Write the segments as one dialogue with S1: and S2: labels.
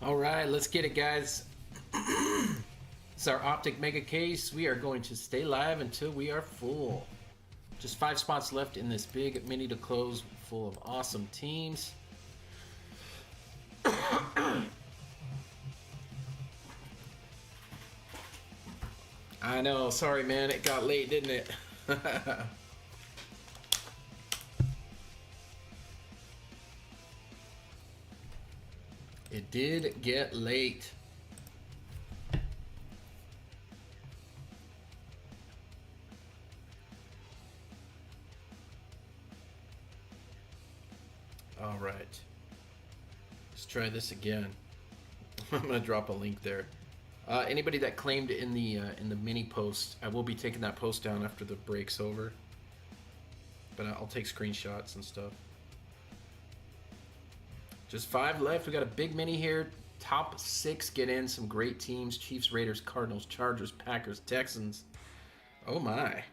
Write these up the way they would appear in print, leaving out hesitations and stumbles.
S1: All right, let's get it, guys. It's our Optic Mega Case. We are going to stay live until we are full. Just 5 spots left in this big mini to close full of awesome teams. I know, sorry man, it got late, didn't it? It did get late. All right, let's try this again. I'm gonna drop a link there. Anybody that claimed in the mini post, I will be taking that post down after the break's over. But I'll take screenshots and stuff. Just 5 left. We got a big mini here. Top 6 get in. Some great teams: Chiefs, Raiders, Cardinals, Chargers, Packers, Texans. Oh my.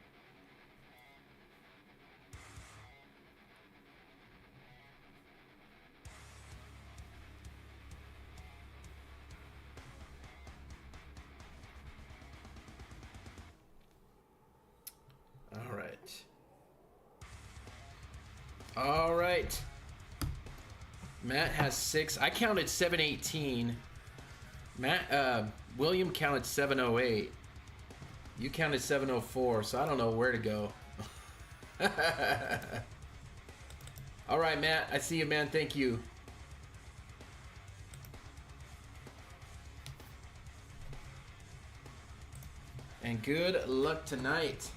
S1: All right. All right. Matt has 6. I counted 718. William counted 708. You counted 704, so I don't know where to go. All right, Matt. I see you, man. Thank you. And good luck tonight.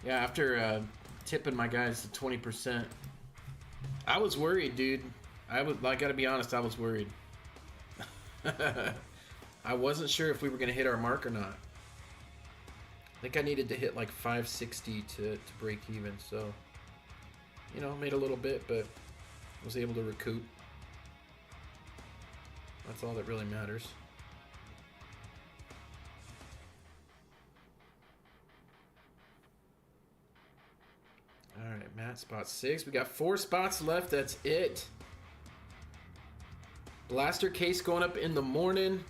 S1: Yeah, after tipping my guys to 20%, I was worried, dude. I gotta be honest, I was worried. I wasn't sure if we were gonna hit our mark or not. I think I needed to hit like 560 to break even, so you know, made a little bit, but was able to recoup. That's all that really matters. All right, Matt, spot 6. We got 4 spots left. That's it. Blaster case going up in the morning.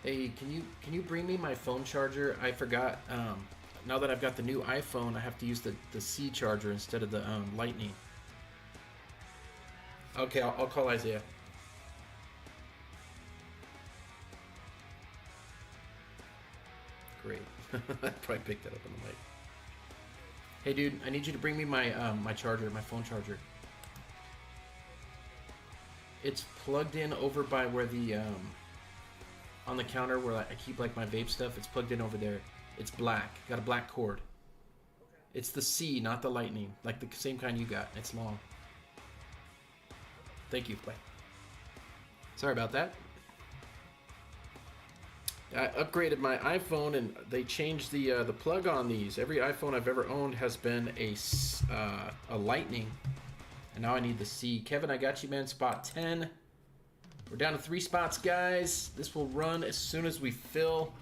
S1: Hey, can you bring me my phone charger? I forgot. Now that I've got the new iPhone, I have to use the C charger instead of the Lightning. Okay, I'll call Isaiah. Great. I probably picked that up on the mic. Hey, dude, I need you to bring me my my charger, my phone charger. It's plugged in over by where the on the counter where I keep like my vape stuff. It's plugged in over there. It's black. Got a black cord. Okay. It's the C, not the Lightning. Like the same kind you got. It's long. Thank you. Bye. Sorry about that. I upgraded my iPhone and they changed the plug on these. Every iPhone I've ever owned has been a Lightning, and now I need the C. Kevin, I got you, man. Spot 10. We're down to 3 spots, guys. This will run as soon as we fill.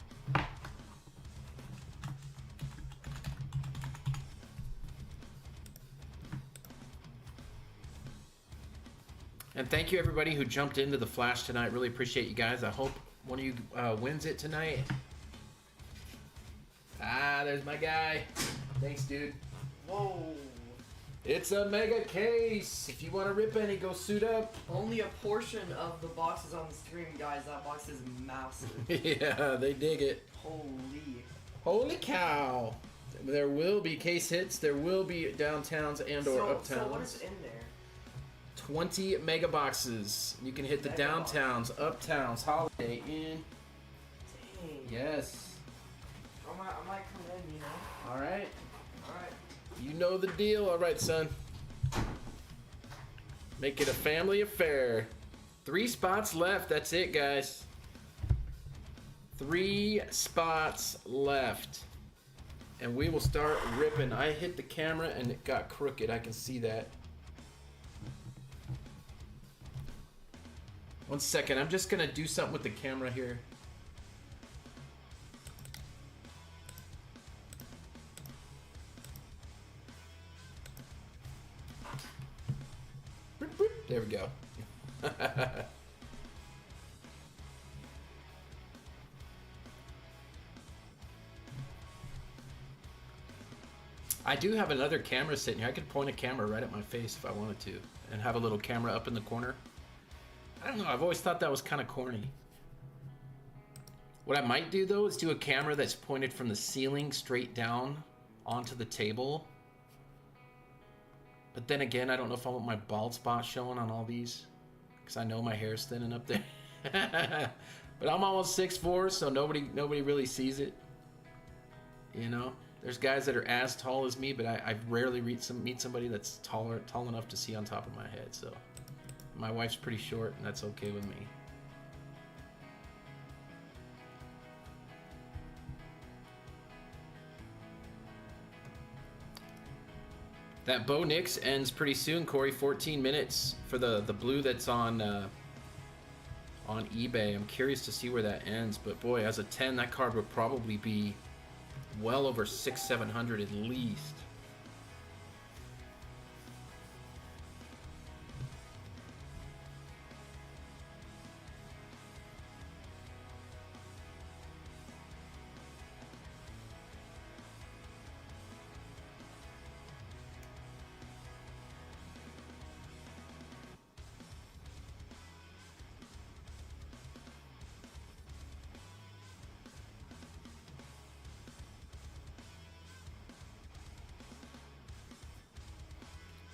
S1: And thank you, everybody who jumped into the flash tonight. Really appreciate you guys. I hope one of you wins it tonight. Ah, there's my guy. Thanks, dude.
S2: Whoa.
S1: It's a mega case. If you want to rip any, go suit up.
S2: Only a portion of the boxes on the screen, guys. That box is massive.
S1: Yeah, they dig it.
S2: Holy
S1: cow. There will be case hits. There will be downtowns and or uptowns.
S2: So what is in there?
S1: 20 mega boxes. You can hit the downtowns, uptowns, Holiday Inn.
S2: Dang.
S1: Yes.
S2: I might come in, you know.
S1: All right.
S2: All right.
S1: You know the deal. All right, son. Make it a family affair. 3 spots left. That's it, guys. 3 spots left. and we will start ripping. I hit the camera and it got crooked. I can see that. 1 second. I'm just gonna do something with the camera here. There we go. I do have another camera sitting here. I could point a camera right at my face if I wanted to and have a little camera up in the corner. I don't know. I've always thought that was kind of corny. What I might do, though, is do a camera that's pointed from the ceiling straight down onto the table. But then again, I don't know if I want my bald spot showing on all these, because I know my hair's thinning up there. But I'm almost 6'4", so nobody really sees it. You know, there's guys that are as tall as me, but I rarely meet somebody that's tall enough to see on top of my head. So my wife's pretty short, and that's okay with me. That Bo Nix ends pretty soon, Corey. 14 minutes for the blue that's on eBay. I'm curious to see where that ends, but boy, as a 10, that card would probably be well over 600-700 at least.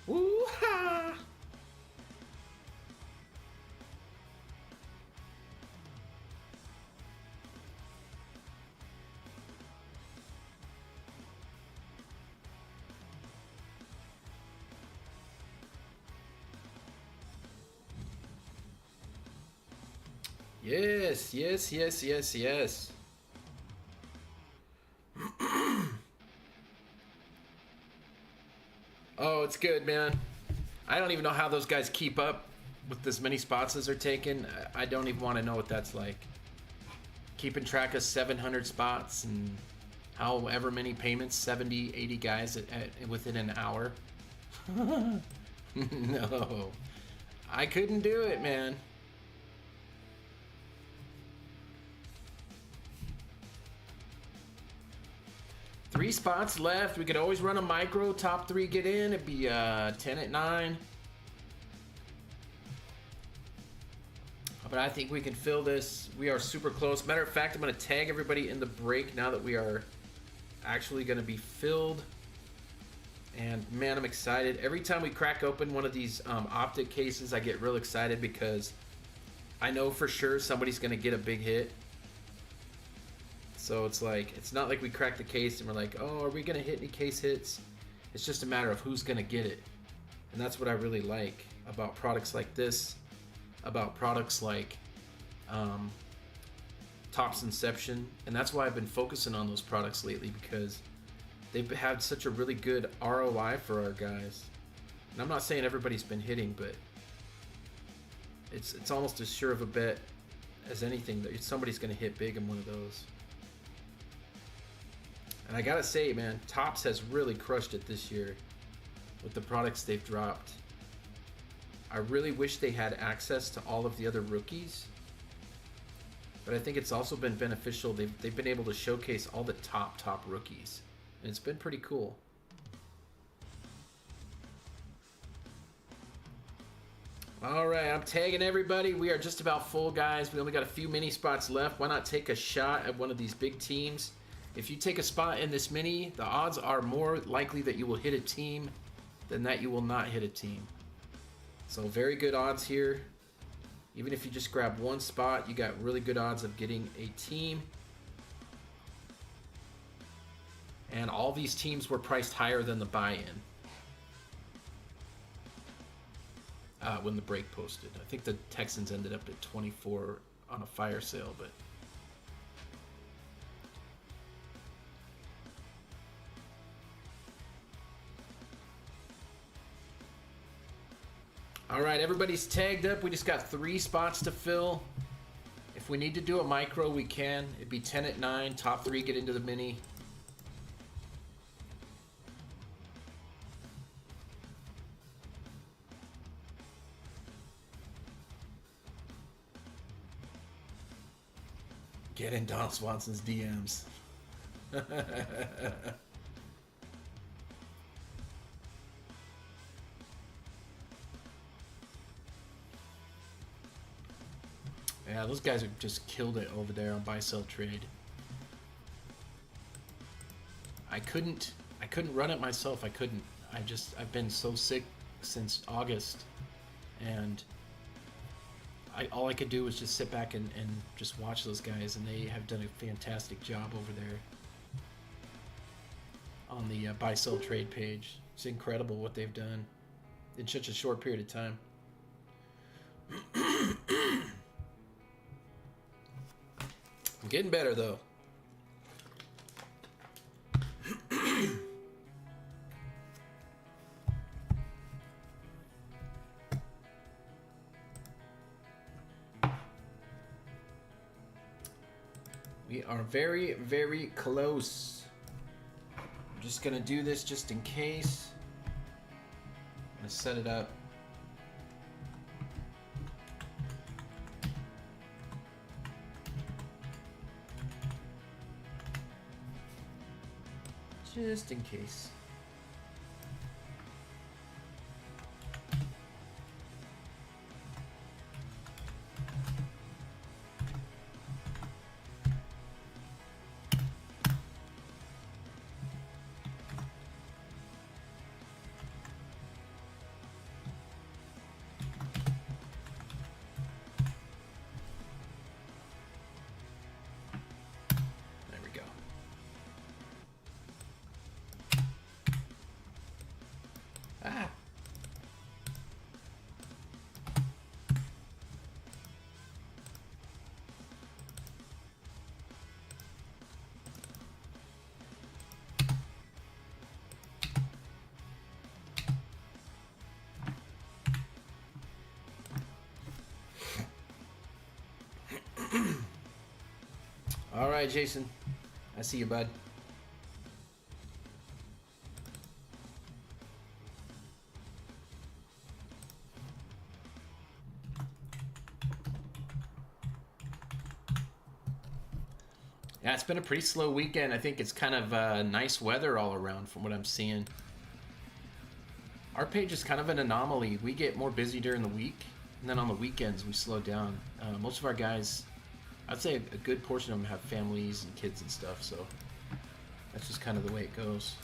S1: Woo-ha! Yes, yes, yes, yes, yes. Oh, it's good, man. I don't even know how those guys keep up with as many spots as they're taking. I don't even want to know what that's like. Keeping track of 700 spots and however many payments, 70, 80 guys within an hour. No. I couldn't do it, man. Three spots left. We could always run a micro. Top three get in. It'd be 10 at 9. But I think we can fill this. We are super close. Matter of fact, I'm going to tag everybody in the break now that we are actually going to be filled. And man, I'm excited. Every time we crack open one of these Optic cases, I get real excited because I know for sure somebody's going to get a big hit. So it's like, it's not like we crack the case and we're like, oh, are we going to hit any case hits? It's just a matter of who's going to get it. And that's what I really like about products like this, about products like Topps Inception. And that's why I've been focusing on those products lately, because they've had such a really good ROI for our guys. And I'm not saying everybody's been hitting, but it's almost as sure of a bet as anything that somebody's going to hit big in one of those. And I gotta say, man, Topps has really crushed it this year with the products they've dropped. I really wish they had access to all of the other rookies, but I think it's also been beneficial. They've been able to showcase all the top rookies, and it's been pretty cool. All right, I'm tagging everybody. We are just about full, guys. We only got a few mini spots left. Why not take a shot at one of these big teams? If you take a spot in this mini, the odds are more likely that you will hit a team than that you will not hit a team. So very good odds here. Even if you just grab one spot, you got really good odds of getting a team. And all these teams were priced higher than the buy-in when the break posted. I think the Texans ended up at 24 on a fire sale, but All right, everybody's tagged up. We just got 3 spots to fill. If we need to do a micro, we can. It'd be 10 at 9. Top 3 get into the mini. Get in Donald Swanson's DMs. Yeah, those guys have just killed it over there on buy sell trade. I couldn't run it myself. I've been so sick since August, and all I could do was just sit back and just watch those guys, and they have done a fantastic job over there on the buy sell trade page. It's incredible what they've done in such a short period of time. I'm getting better though. We are very, very close. I'm just gonna do this just in case. I'm gonna set it up. Just in case. All right, Jason. I see you, bud. Yeah, it's been a pretty slow weekend. I think it's kind of nice weather all around from what I'm seeing. Our page is kind of an anomaly. We get more busy during the week, and then on the weekends we slow down. Most of our guys, I'd say a good portion of them have families and kids and stuff, so that's just kind of the way it goes.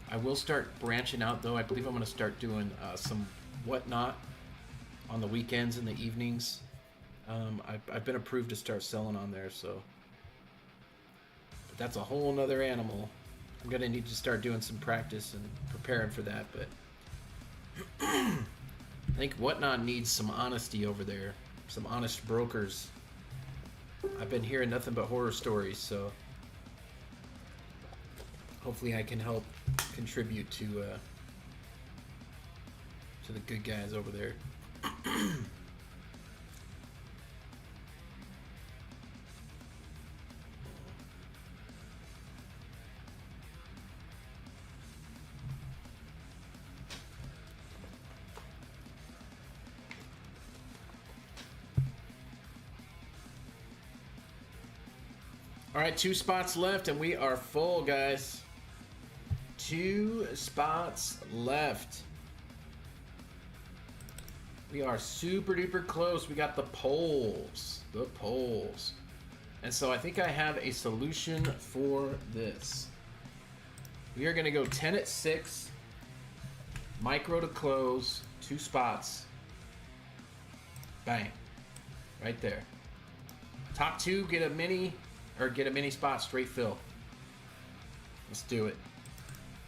S1: I will start branching out, though. I believe I'm going to start doing some whatnot on the weekends and the evenings. I've been approved to start selling on there, so. But that's a whole nother animal. I'm going to need to start doing some practice and preparing for that, but I think whatnot needs some honesty over there. Some honest brokers. I've been hearing nothing but horror stories, so hopefully I can help contribute to the good guys over there. All right, 2 spots left, and we are full, guys. 2 spots left. We are super duper close. We got the polls. The polls. And so I think I have a solution for this. We are going to go 10 at 6. Micro to close. 2 spots. Bang. Right there. Top 2 get a mini... or get a mini spot, straight fill. Let's do it.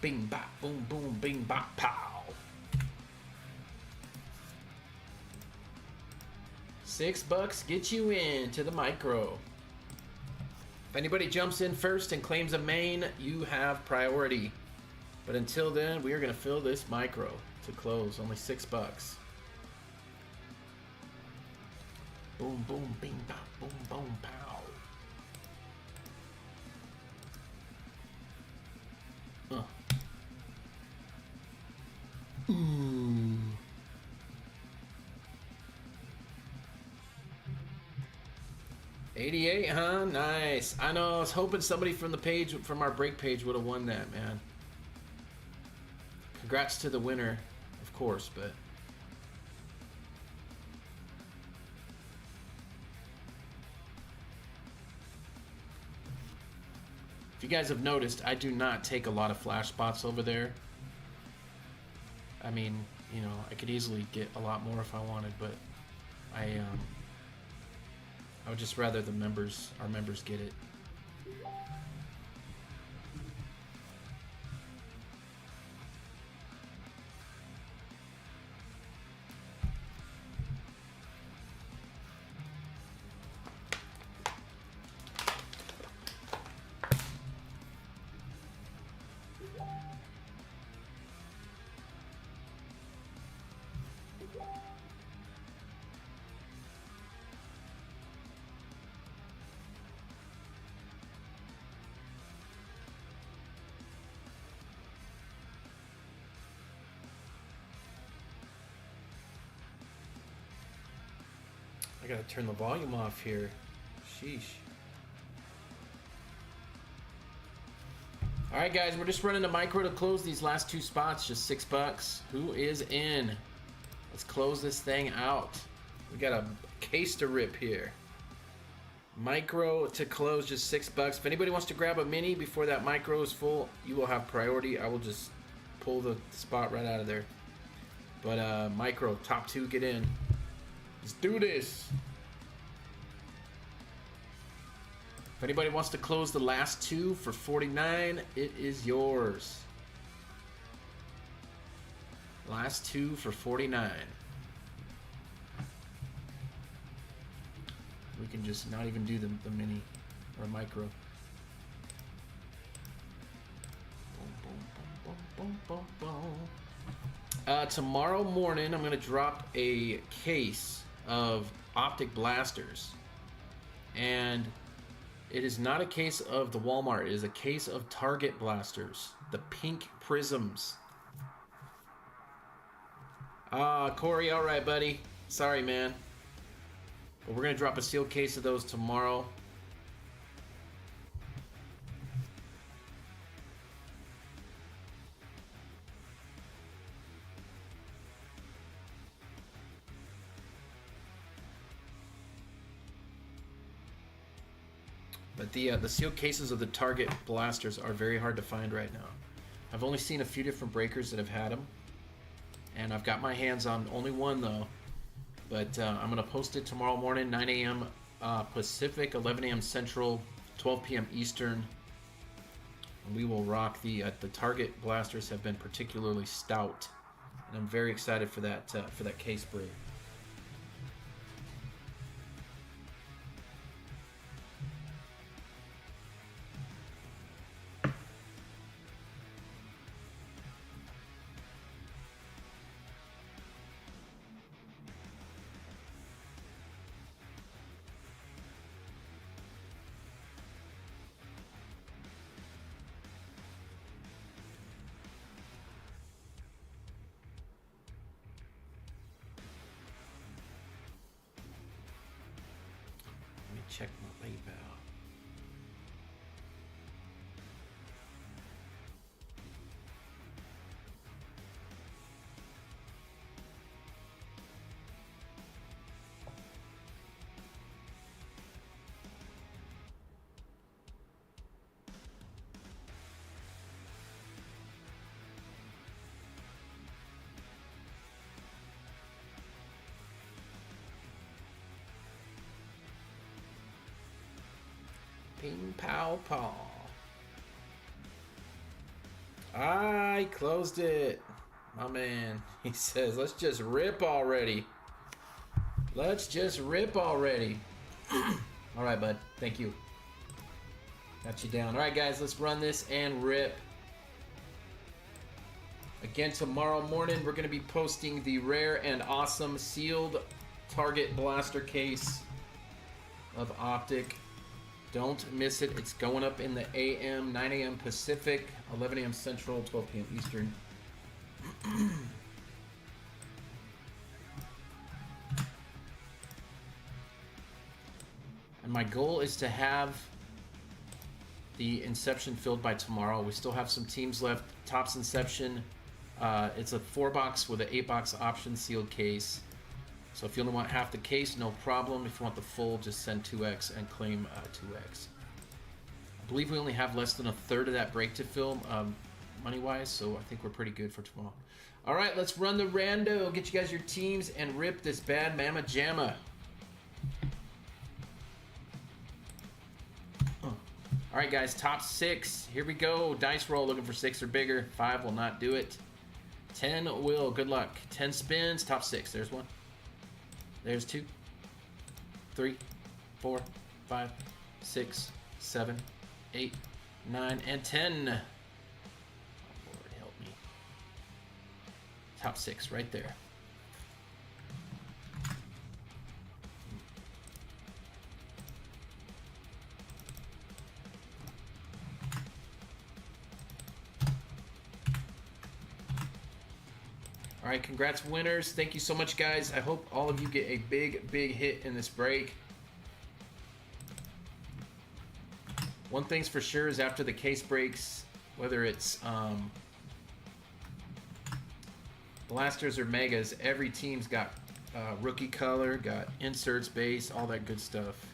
S1: Bing, bop, boom, boom, bing, bop, pow. $6 get you in to the micro. If anybody jumps in first and claims a main, you have priority. But until then, we are going to fill this micro. to close. Only $6. Boom, boom, bing, bop, boom, boom, pow. Ooh. $88, huh? Nice. I know. I was hoping somebody from the page, from our break page, would have won that, man. Congrats to the winner, of course, but. If you guys have noticed, I do not take a lot of flash spots over there. I mean, you know, I could easily get a lot more if I wanted, but I would just rather our members get it. I gotta turn the volume off here. Sheesh. Alright guys, we're just running the micro to close these last 2 spots, just $6. Who is in? Let's close this thing out. We got a case to rip here. Micro to close, just $6. If anybody wants to grab a mini before that micro is full, you will have priority. I will just pull the spot right out of there. But micro, top 2 get in. Let's do this. If anybody wants to close the last 2 for $49, it is yours. Last 2 for $49. We can just not even do the mini or micro. Boom, boom, boom, boom, boom. Tomorrow morning, I'm going to drop a case of Optic blasters. And it is not a case of the Walmart. It is a case of Target blasters. The pink prisms. Corey, all right, buddy. Sorry, man. But we're going to drop a sealed case of those tomorrow. But the sealed cases of the Target blasters are very hard to find right now. I've only seen a few different breakers that have had them. And I've got my hands on only one, though. But I'm going to post it tomorrow morning, 9 a.m. Pacific, 11 a.m. Central, 12 p.m. Eastern. And we will rock the Target blasters have been particularly stout. And I'm very excited for that case break. Check my PayPal. Ping pow paw. I closed it. My man. He says, let's just rip already. Let's just rip already. All right, bud. Thank you. Got you down. All right, guys. Let's run this and rip. Again, tomorrow morning, we're going to be posting the rare and awesome sealed target blaster case of Optic. Don't miss it. It's going up in the AM, 9 a.m. Pacific, 11 a.m. Central, 12 p.m. Eastern. And my goal is to have the Inception filled by tomorrow. We still have some teams left. Topps Inception. It's a 4-box with an 8-box option sealed case. So if you only want half the case, no problem. If you want the full, just send 2x and claim 2x. I believe we only have less than a third of that break to fill, money-wise, so I think we're pretty good for tomorrow. All right, let's run the rando. Get you guys your teams and rip this bad mama jamma. All right, guys, top 6. Here we go. Dice roll, looking for 6 or bigger. 5 will not do it. 10 will. Good luck. 10 spins. Top 6. There's 1. There's 2. 3, 4, 5, 6, 7, 8, 9, and 10. Oh, Lord, help me. Top 6 right there. All right, congrats winners. Thank you so much, guys. I hope all of you get a big, big hit in this break. One thing's for sure is after the case breaks, whether it's blasters or megas, every team's got rookie color, got inserts, base, all that good stuff.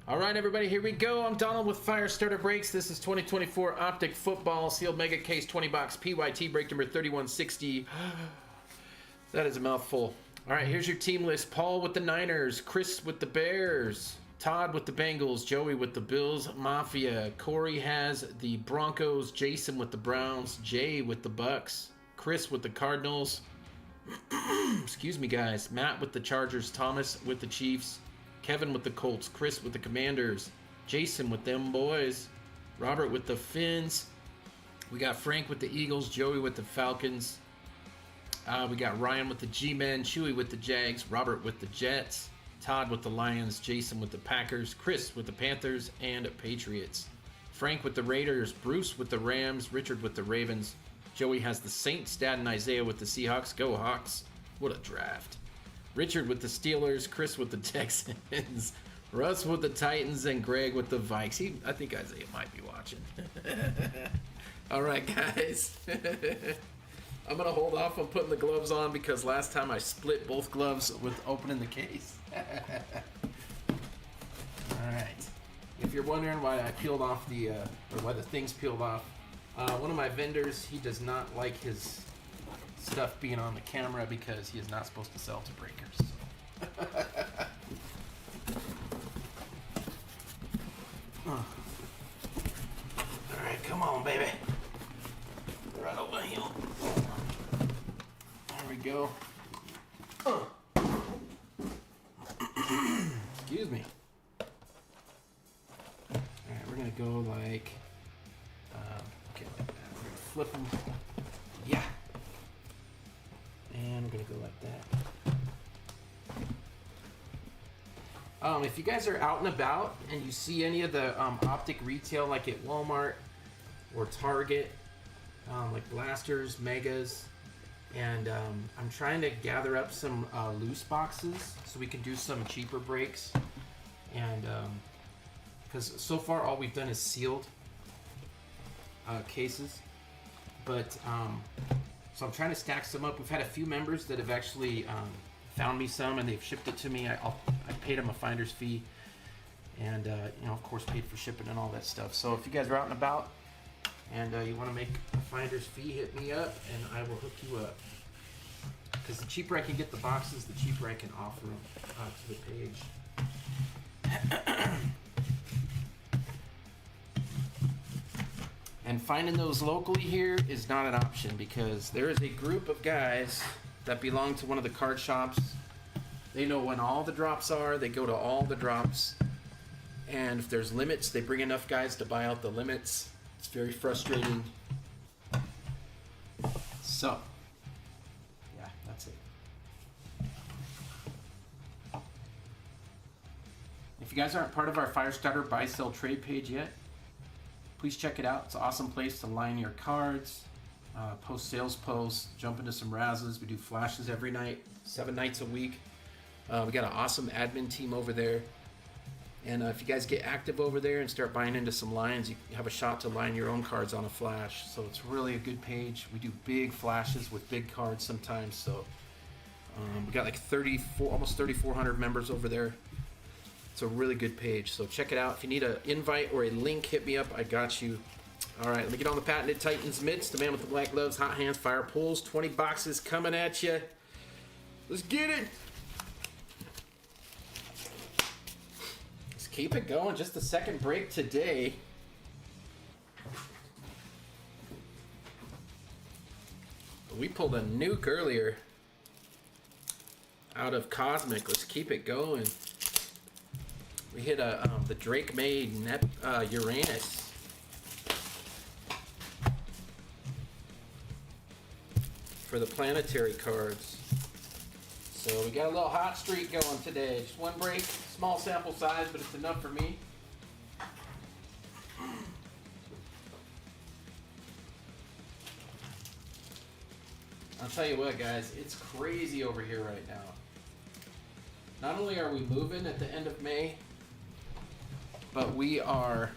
S1: All right, everybody, here we go. I'm Donald with Firestarter Breaks. This is 2024 Optic Football Sealed Mega Case 20-box PYT break number 3160. That is a mouthful. All right, here's your team list. Paul with the Niners, Chris with the Bears, Todd with the Bengals, Joey with the Bills Mafia, Corey has the Broncos, Jason with the Browns, Jay with the Bucks, Chris with the Cardinals, excuse me, guys, Matt with the Chargers, Thomas with the Chiefs, Kevin with the Colts, Chris with the Commanders, Jason with them boys, Robert with the Finns, we got Frank with the Eagles, Joey with the Falcons, we got Ryan with the G-Men, Chewy with the Jags, Robert with the Jets, Todd with the Lions, Jason with the Packers, Chris with the Panthers and Patriots, Frank with the Raiders, Bruce with the Rams, Richard with the Ravens, Joey has the Saints, Dad and Isaiah with the Seahawks, go Hawks, what a draft. Richard with the Steelers, Chris with the Texans, Russ with the Titans, and Greg with the Vikes. I think Isaiah might be watching. All right, guys. I'm going to hold off on putting the gloves on because last time I split both gloves with opening the case. All right. If you're wondering why I peeled off or why the things peeled off, one of my vendors, he does not like his stuff being on the camera because he is not supposed to sell to breakers. Alright, come on, baby. Right over here. There we go. Excuse me. Alright, we're gonna go like, okay, like that. We're gonna flip them. Yeah. And we're gonna go like that. If you guys are out and about and you see any of the Optic retail, like at Walmart or Target, like blasters, megas, and I'm trying to gather up some loose boxes so we can do some cheaper breaks. And because so far all we've done is sealed cases, but so I'm trying to stack some up. We've had a few members that have actually found me some and they've shipped it to me. I paid them a finder's fee and you know, of course, paid for shipping and all that stuff. So if you guys are out and about and you want to make a finder's fee, hit me up and I will hook you up. Because the cheaper I can get the boxes, the cheaper I can offer them to the page. And finding those locally here is not an option because there is a group of guys that belong to one of the card shops. They know when all the drops are. They go to all the drops. And if there's limits, they bring enough guys to buy out the limits. It's very frustrating. So, yeah, that's it. If you guys aren't part of our Firestarter buy sell trade page yet, please check it out. It's an awesome place to line your cards, post sales posts, jump into some razzles. We do flashes every night, 7 nights a week. We got an awesome admin team over there. And if you guys get active over there and start buying into some lines, you have a shot to line your own cards on a flash. So it's really a good page. We do big flashes with big cards sometimes. So we got like 34, almost 3,400 members over there. It's a really good page. So check it out. If you need an invite or a link, hit me up. I got you. All right, let me get on the patented Titans mitts. The man with the black gloves, hot hands, fire pulls. 20 boxes coming at you. Let's get it. Let's keep it going. Just the second break today. We pulled a nuke earlier out of Cosmic. Let's keep it going. We hit the Drake made Uranus. For the planetary cards. So we got a little hot streak going today. Just one break, small sample size, but it's enough for me. I'll tell you what, guys, it's crazy over here right now. Not only are we moving at the end of May, but we are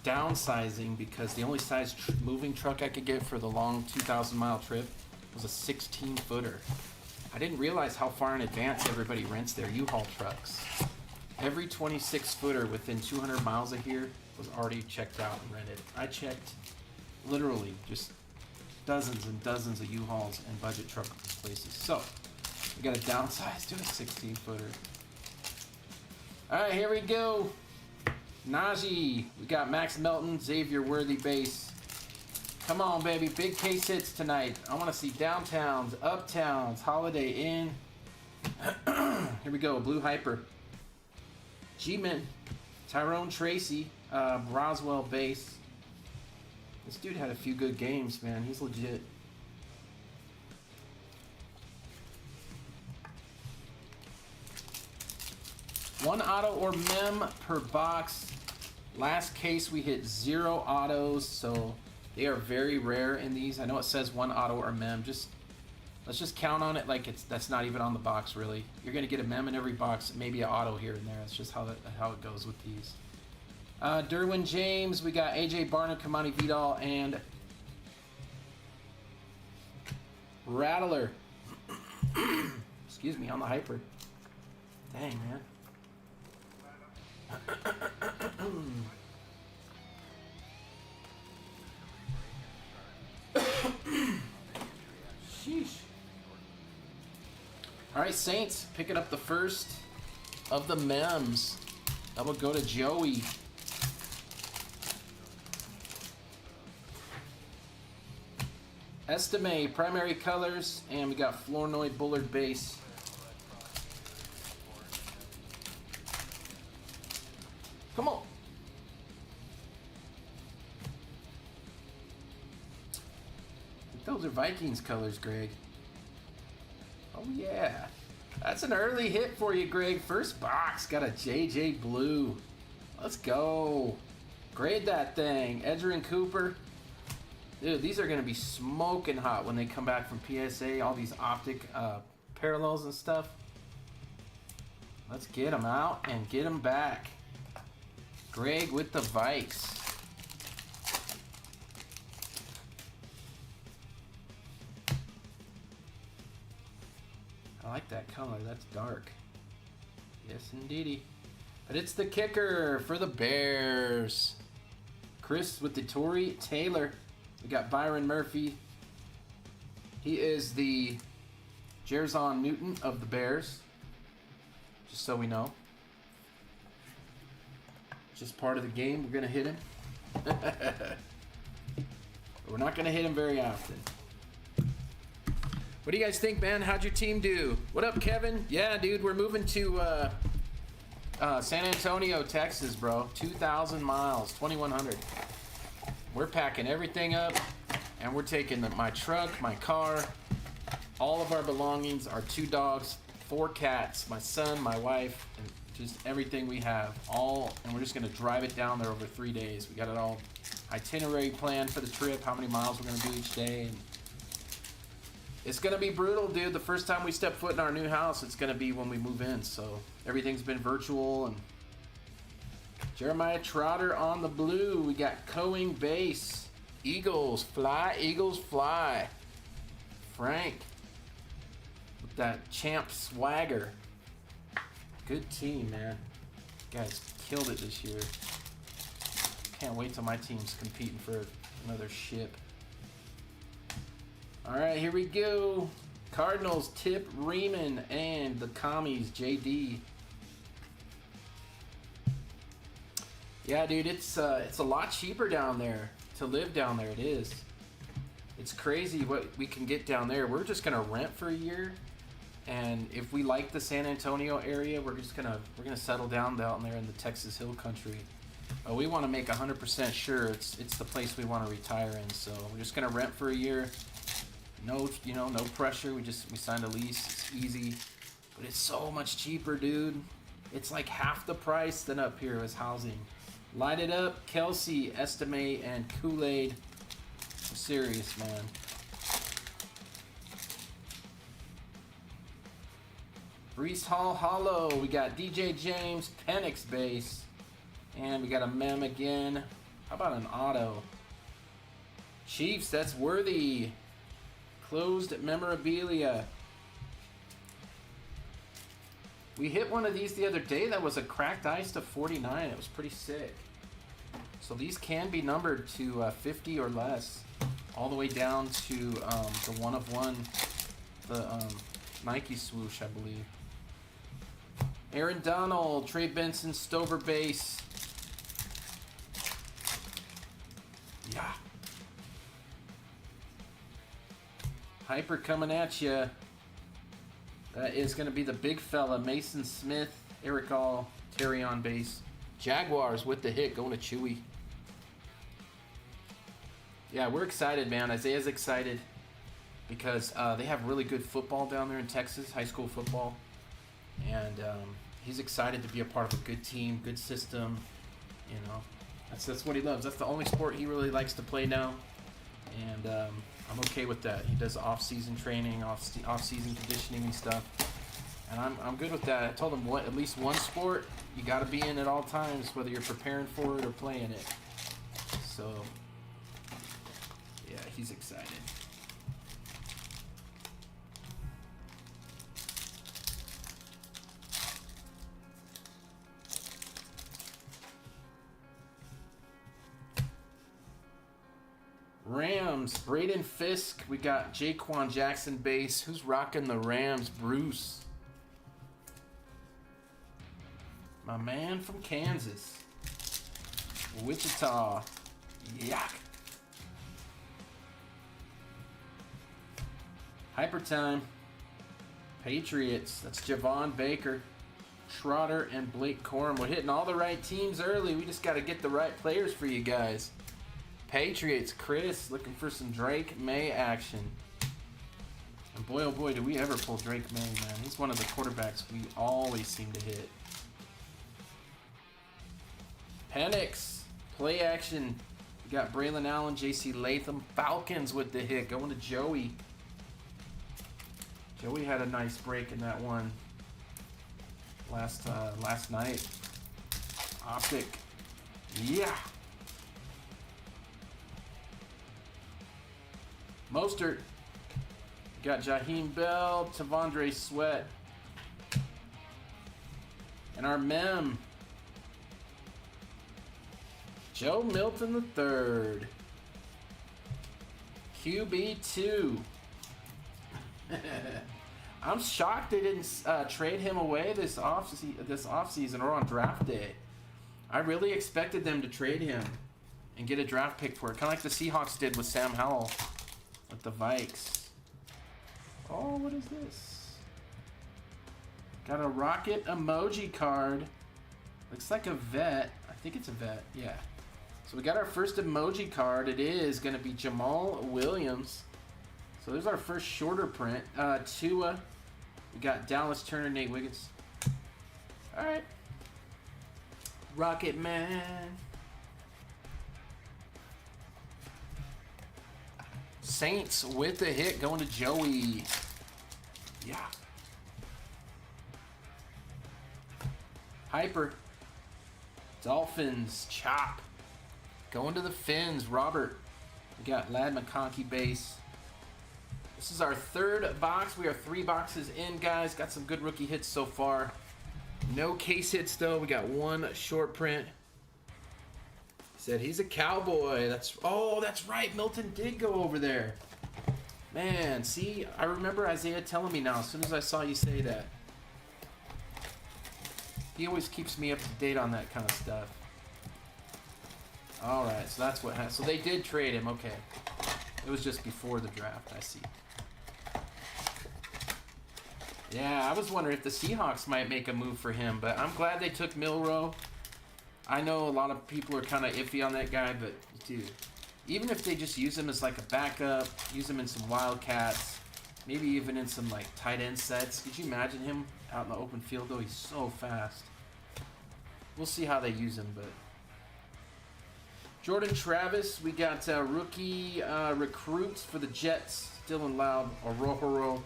S1: downsizing because the only size moving truck I could get for the long 2,000-mile trip was a 16-footer. I didn't realize how far in advance everybody rents their U-Haul trucks. Every 26-footer within 200 miles of here was already checked out and rented. I checked literally just dozens and dozens of U-Hauls and budget truck places. So we got to downsize to a 16-footer. All right, here we go. Najee, we got Max Melton, Xavier Worthy base. Come on, baby, big case hits tonight. I want to see downtowns, uptowns, Holiday Inn. Here we go, Blue Hyper. G-Men, Tyrone Tracy, Roswell base. This dude had a few good games, man. He's legit. One auto or mem per box. Last case we hit 0 autos, so they are very rare in these. I know it says 1 auto or mem. Let's just count on it like that's not even on the box really. You're gonna get a mem in every box, maybe an auto here and there. That's just how it goes with these. Derwin James, we got AJ Barnum, Kamani Vidal, and Rattler. Excuse me, on the hyper. Dang, man. Sheesh. Alright, Saints, picking up the first of the mems. That will go to Joey. Estime, primary colors, and we got Flournoy Bullard base. Come on. Those are Vikings colors, Greg. Oh, yeah. That's an early hit for you, Greg. First box. Got a JJ Blue. Let's go. Grade that thing. Edgerrin Cooper. Dude, these are going to be smoking hot when they come back from PSA. All these optic parallels and stuff. Let's get them out and get them back. Greg with the Vikes. I like that color. That's dark. Yes, indeedy. But it's the kicker for the Bears. Chris with the Torrey Taylor. We got Byron Murphy. He is the Jerzon Newton of the Bears. Just so we know. Just part of the game. We're going to hit him. We're not going to hit him very often. What do you guys think, man? How'd your team do? What up, Kevin? Yeah, dude, we're moving to San Antonio, Texas, bro. 2,000 miles, 2,100. We're packing everything up, and we're taking my truck, my car, all of our belongings, our 2 dogs, 4 cats, my son, my wife, and just everything we have, and we're just gonna drive it down there over 3 days. We got it all itinerary planned for the trip, how many miles we're gonna do each day. And it's gonna be brutal, dude. The first time we step foot in our new house, it's gonna be when we move in. So everything's been virtual. And Jeremiah Trotter on the blue. We got Coing base. Eagles fly, Eagles fly. Frank with that champ swagger. Good team, man. You guys killed it this year. Can't wait till my team's competing for another ship. All right, here we go. Cardinals, Tip Riemann, and the Commies, JD. Yeah, dude, it's a lot cheaper down there to live down there. It is. It's crazy what we can get down there. We're just gonna rent for a year, and if we like the San Antonio area, we're gonna settle down there in the Texas Hill Country. We want to make 100% sure it's the place we want to retire in. So we're just gonna rent for a year. No, no pressure. We signed a lease. It's easy, but it's so much cheaper, dude. It's like half the price than up here as housing. Light it up, Kelsey, Estime, and Kool-Aid. I'm serious, man. Brees Hall Hollow. We got DJ James, Penix base, and we got a mem again. How about an auto? Chiefs, that's worthy. Closed memorabilia. We hit one of these the other day that was a cracked ice to 49. It was pretty sick. So these can be numbered to 50 or less, all the way down to the 1 of 1, the Nike swoosh, I believe. Aaron Donald, Trey Benson, Stover base. Yeah. Hyper coming at you. That is going to be the big fella, Mason Smith, Eric All, Terry on base. Jaguars with the hit, going to Chewy. Yeah, we're excited, man. Isaiah's excited because they have really good football down there in Texas, high school football. And he's excited to be a part of a good team, good system. You know, that's what he loves. That's the only sport he really likes to play now. And I'm okay with that. He does off-season training, off-season conditioning and stuff. And I'm good with that. I told him at least one sport you got to be in at all times, whether you're preparing for it or playing it. So, yeah, he's excited. Rams, Braden Fisk. We got Jaquan Jackson base. Who's rocking the Rams? Bruce. My man from Kansas. Wichita. Yuck. Hyper time. Patriots. That's Javon Baker, Schroeder, and Blake Corum. We're hitting all the right teams early. We just got to get the right players for you guys. Patriots, Chris, looking for some Drake May action. And boy, oh boy, do we ever pull Drake May, man. He's one of the quarterbacks we always seem to hit. Penix, play action. We got Braylon Allen, J.C. Latham. Falcons with the hit, going to Joey. Joey had a nice break in that one last night. Optic. Yeah. Mostert. Got Jaheim Bell, Tavondre Sweat. And our mem, Joe Milton III. QB2. I'm shocked they didn't trade him away this offseason or on draft day. I really expected them to trade him and get a draft pick for it. Kind of like the Seahawks did with Sam Howell with the Vikes. Oh, what is this? Got a rocket emoji card. Looks like a vet. I think it's a vet, yeah. So we got our first emoji card. It is going to be Jamal Williams. So there's our first shorter print. Tua. We got Dallas Turner, Nate Wiggins. All right. Rocket Man. Saints with the hit going to Joey. Yeah. Hyper. Dolphins. Chop. Going to the Fins. Robert. We got Lad McConkey base. This is our third box. We are 3 boxes in, guys. Got some good rookie hits so far. No case hits, though. We got 1 short print. Said he's a cowboy. That's right. Milton did go over there. Man, see, I remember Isaiah telling me now as soon as I saw you say that. He always keeps me up to date on that kind of stuff. All right, so that's what happened. So they did trade him. Okay. It was just before the draft. I see. Yeah, I was wondering if the Seahawks might make a move for him, but I'm glad they took Milroe. I know a lot of people are kind of iffy on that guy, but dude, even if they just use him as like a backup, use him in some Wildcats, maybe even in some like tight end sets. Could you imagine him out in the open field though? He's so fast. We'll see how they use him, but Jordan Travis, we got rookie recruits for the Jets, Dylan Loud, Orohoro.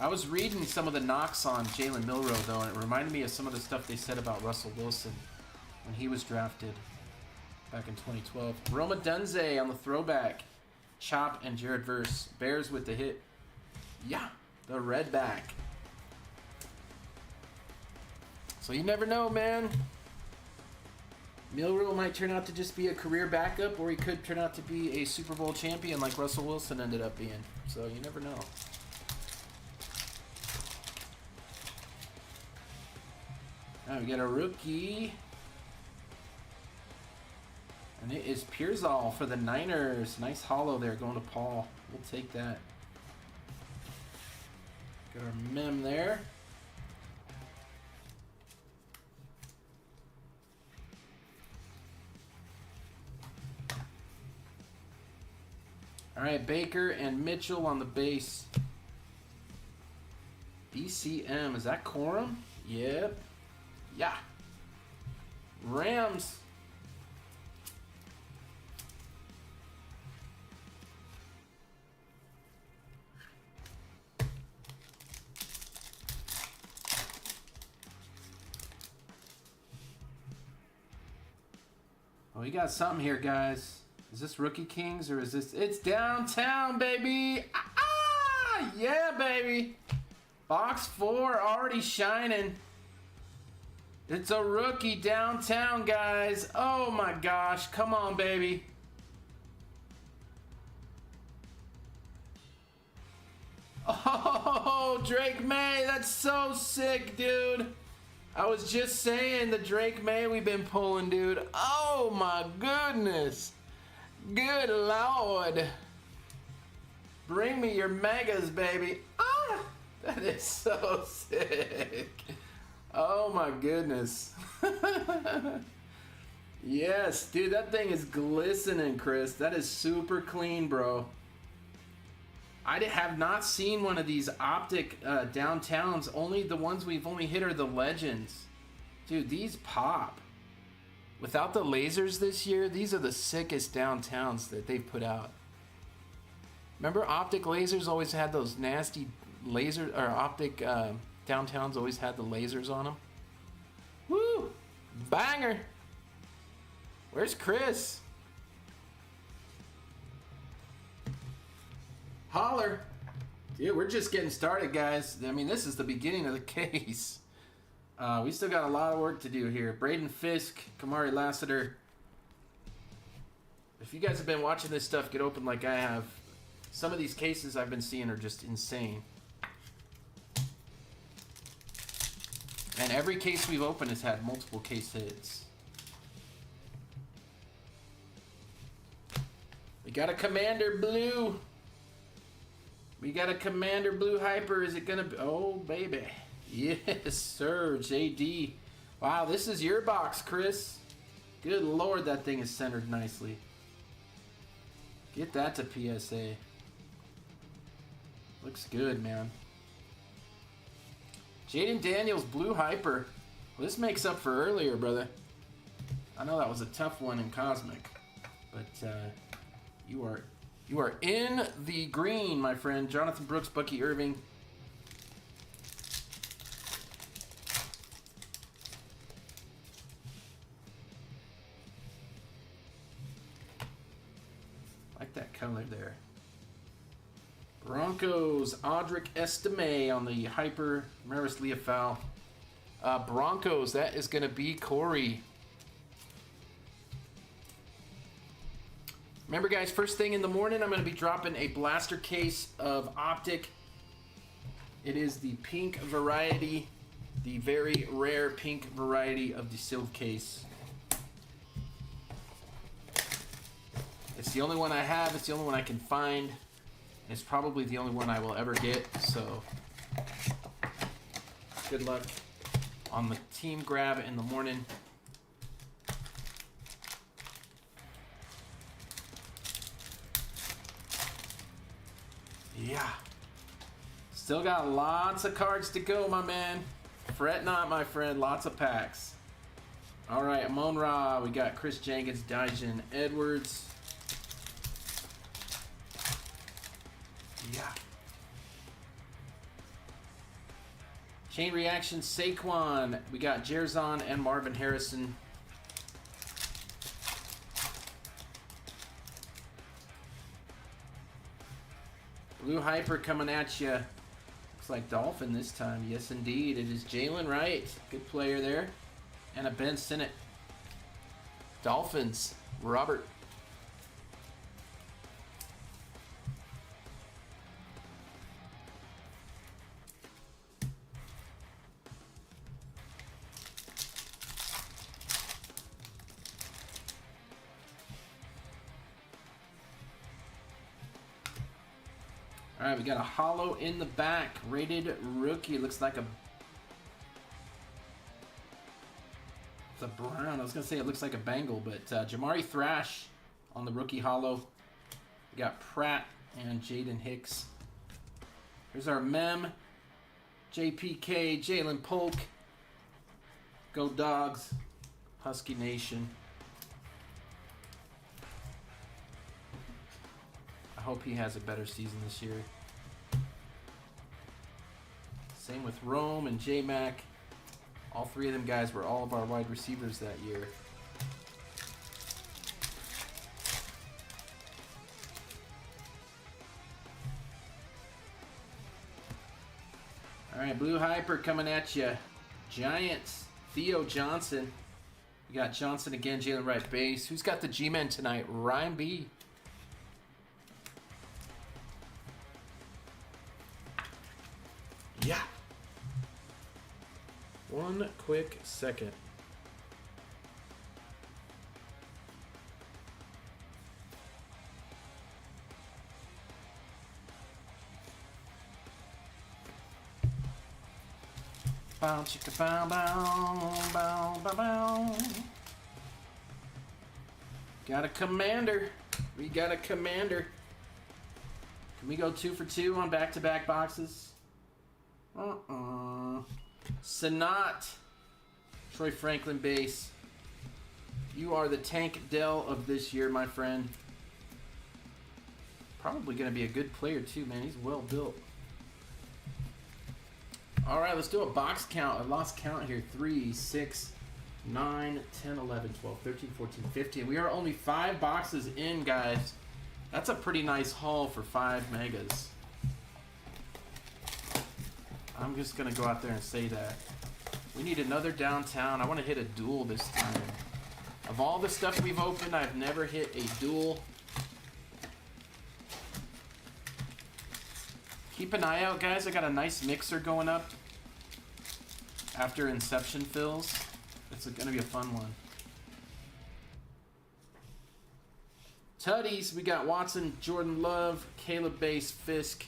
S1: I was reading some of the knocks on Jalen Milroe, though, and it reminded me of some of the stuff they said about Russell Wilson when he was drafted back in 2012. Roma Dunze on the throwback. Chop and Jared Verse. Bears with the hit. Yeah, the red back. So you never know, man. Milroe might turn out to just be a career backup, or he could turn out to be a Super Bowl champion like Russell Wilson ended up being. So you never know. Now we got a rookie. And it is Pearsall for the Niners. Nice hollow there going to Paul. We'll take that. Got our mem there. All right, Baker and Mitchell on the base. BCM, is that Corum? Yep. Yeah. Rams. Oh, we got something here, guys. Is this Rookie Kings or is this... It's downtown, baby! Ah! Yeah, baby! Box 4 already shining. It's a rookie downtown, guys. Oh my gosh. Come on, baby. Oh, Drake May. That's so sick, dude. I was just saying the Drake May we've been pulling, dude. Oh my goodness. Good Lord. Bring me your megas, baby. Ah, that is so sick. Oh my goodness. Yes, dude, that thing is glistening, Chris. That is super clean, bro. I have not seen one of these Optic downtowns. Only the ones we've only hit are the Legends. Dude, these pop. Without the lasers this year, these are the sickest downtowns that they've put out. Remember Optic lasers always had those nasty laser, or Optic downtowns always had the lasers on them. Woo! Banger! Where's Chris? Holler! Dude, we're just getting started, guys. I mean, this is the beginning of the case. We still got a lot of work to do here. Braden Fisk, Kamari Lassiter. If you guys have been watching this stuff get open like I have, some of these cases I've been seeing are just insane. And every case we've opened has had multiple case hits. We got a Commander Blue. We got a Commander Blue Hyper. Is it going to be? Oh, baby. Yes, sir. JD. Wow, this is your box, Chris. Good Lord, that thing is centered nicely. Get that to PSA. Looks good, man. Jaden Daniels, Blue Hyper. Well, this makes up for earlier, brother. I know that was a tough one in Cosmic, but you are in the green, my friend. Jonathan Brooks, Bucky Irving. Like that color there. Broncos, Audric Estime on the Hyper, Maris Leafau. Broncos, that is going to be Corey. Remember, guys, first thing in the morning, I'm going to be dropping a blaster case of Optic. It is the pink variety, the very rare pink variety of the sealed case. It's the only one I have. It's the only one I can find. It's probably the only one I will ever get, so good luck on the team grab in the morning. Yeah. Still got lots of cards to go, my man. Fret not, my friend. Lots of packs. All right, Amon Ra. We got Chris Jenkins, Dijon Edwards. Yeah. Chain Reaction, Saquon. We got Jerzon and Marvin Harrison. Blue Hyper coming at you. Looks like Dolphin this time. Yes, indeed. It is Jalen Wright. Good player there. And a Ben Sinnott. Dolphins. Robert. All right, we got a hollow in the back. Rated rookie. Looks like it's a brown. I was going to say it looks like a Bengal, but Jamari Thrash on the rookie hollow. We got Pratt and Jaden Hicks. Here's our mem. JPK, Jalen Polk. Go Dogs. Husky Nation. I hope he has a better season this year. Same with Rome and J-Mac. All three of them guys were all of our wide receivers that year. All right, Blue Hyper coming at you. Giants, Theo Johnson. We got Johnson again, Jalen Wright base. Who's got the G-Men tonight? Ryan B. Yeah. One quick second. Bow chicka bow bow bow bow bow. Got a commander. We got a commander. Can we go 2 for 2 on back-to-back boxes? Sanat. Troy Franklin base. You are the Tank Dell of this year, my friend. Probably going to be a good player too, man. He's well built. All right, let's do a box count. I lost count here. 3, 6, 9, 10, 11, 12, 13, 14, 15. We are only 5 boxes in, guys. That's a pretty nice haul for 5 megas. I'm just going to go out there and say that. We need another downtown. I want to hit a duel this time. Of all the stuff we've opened, I've never hit a duel. Keep an eye out, guys. I got a nice mixer going up after Inception fills. It's going to be a fun one. Tutties, we got Watson, Jordan Love, Caleb Bass, Fisk.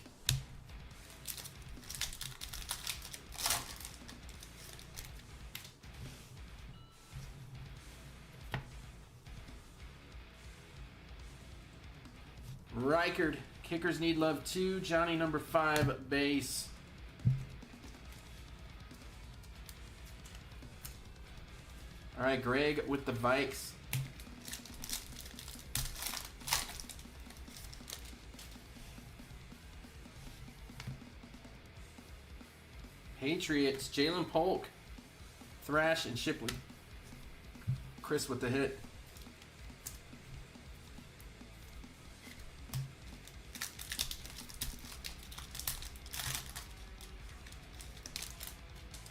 S1: Reichard, kickers need love too. Johnny number 5, base. All right, Greg with the Vikes. Patriots, Jalen Polk, Thrash, and Shipley. Chris with the hit.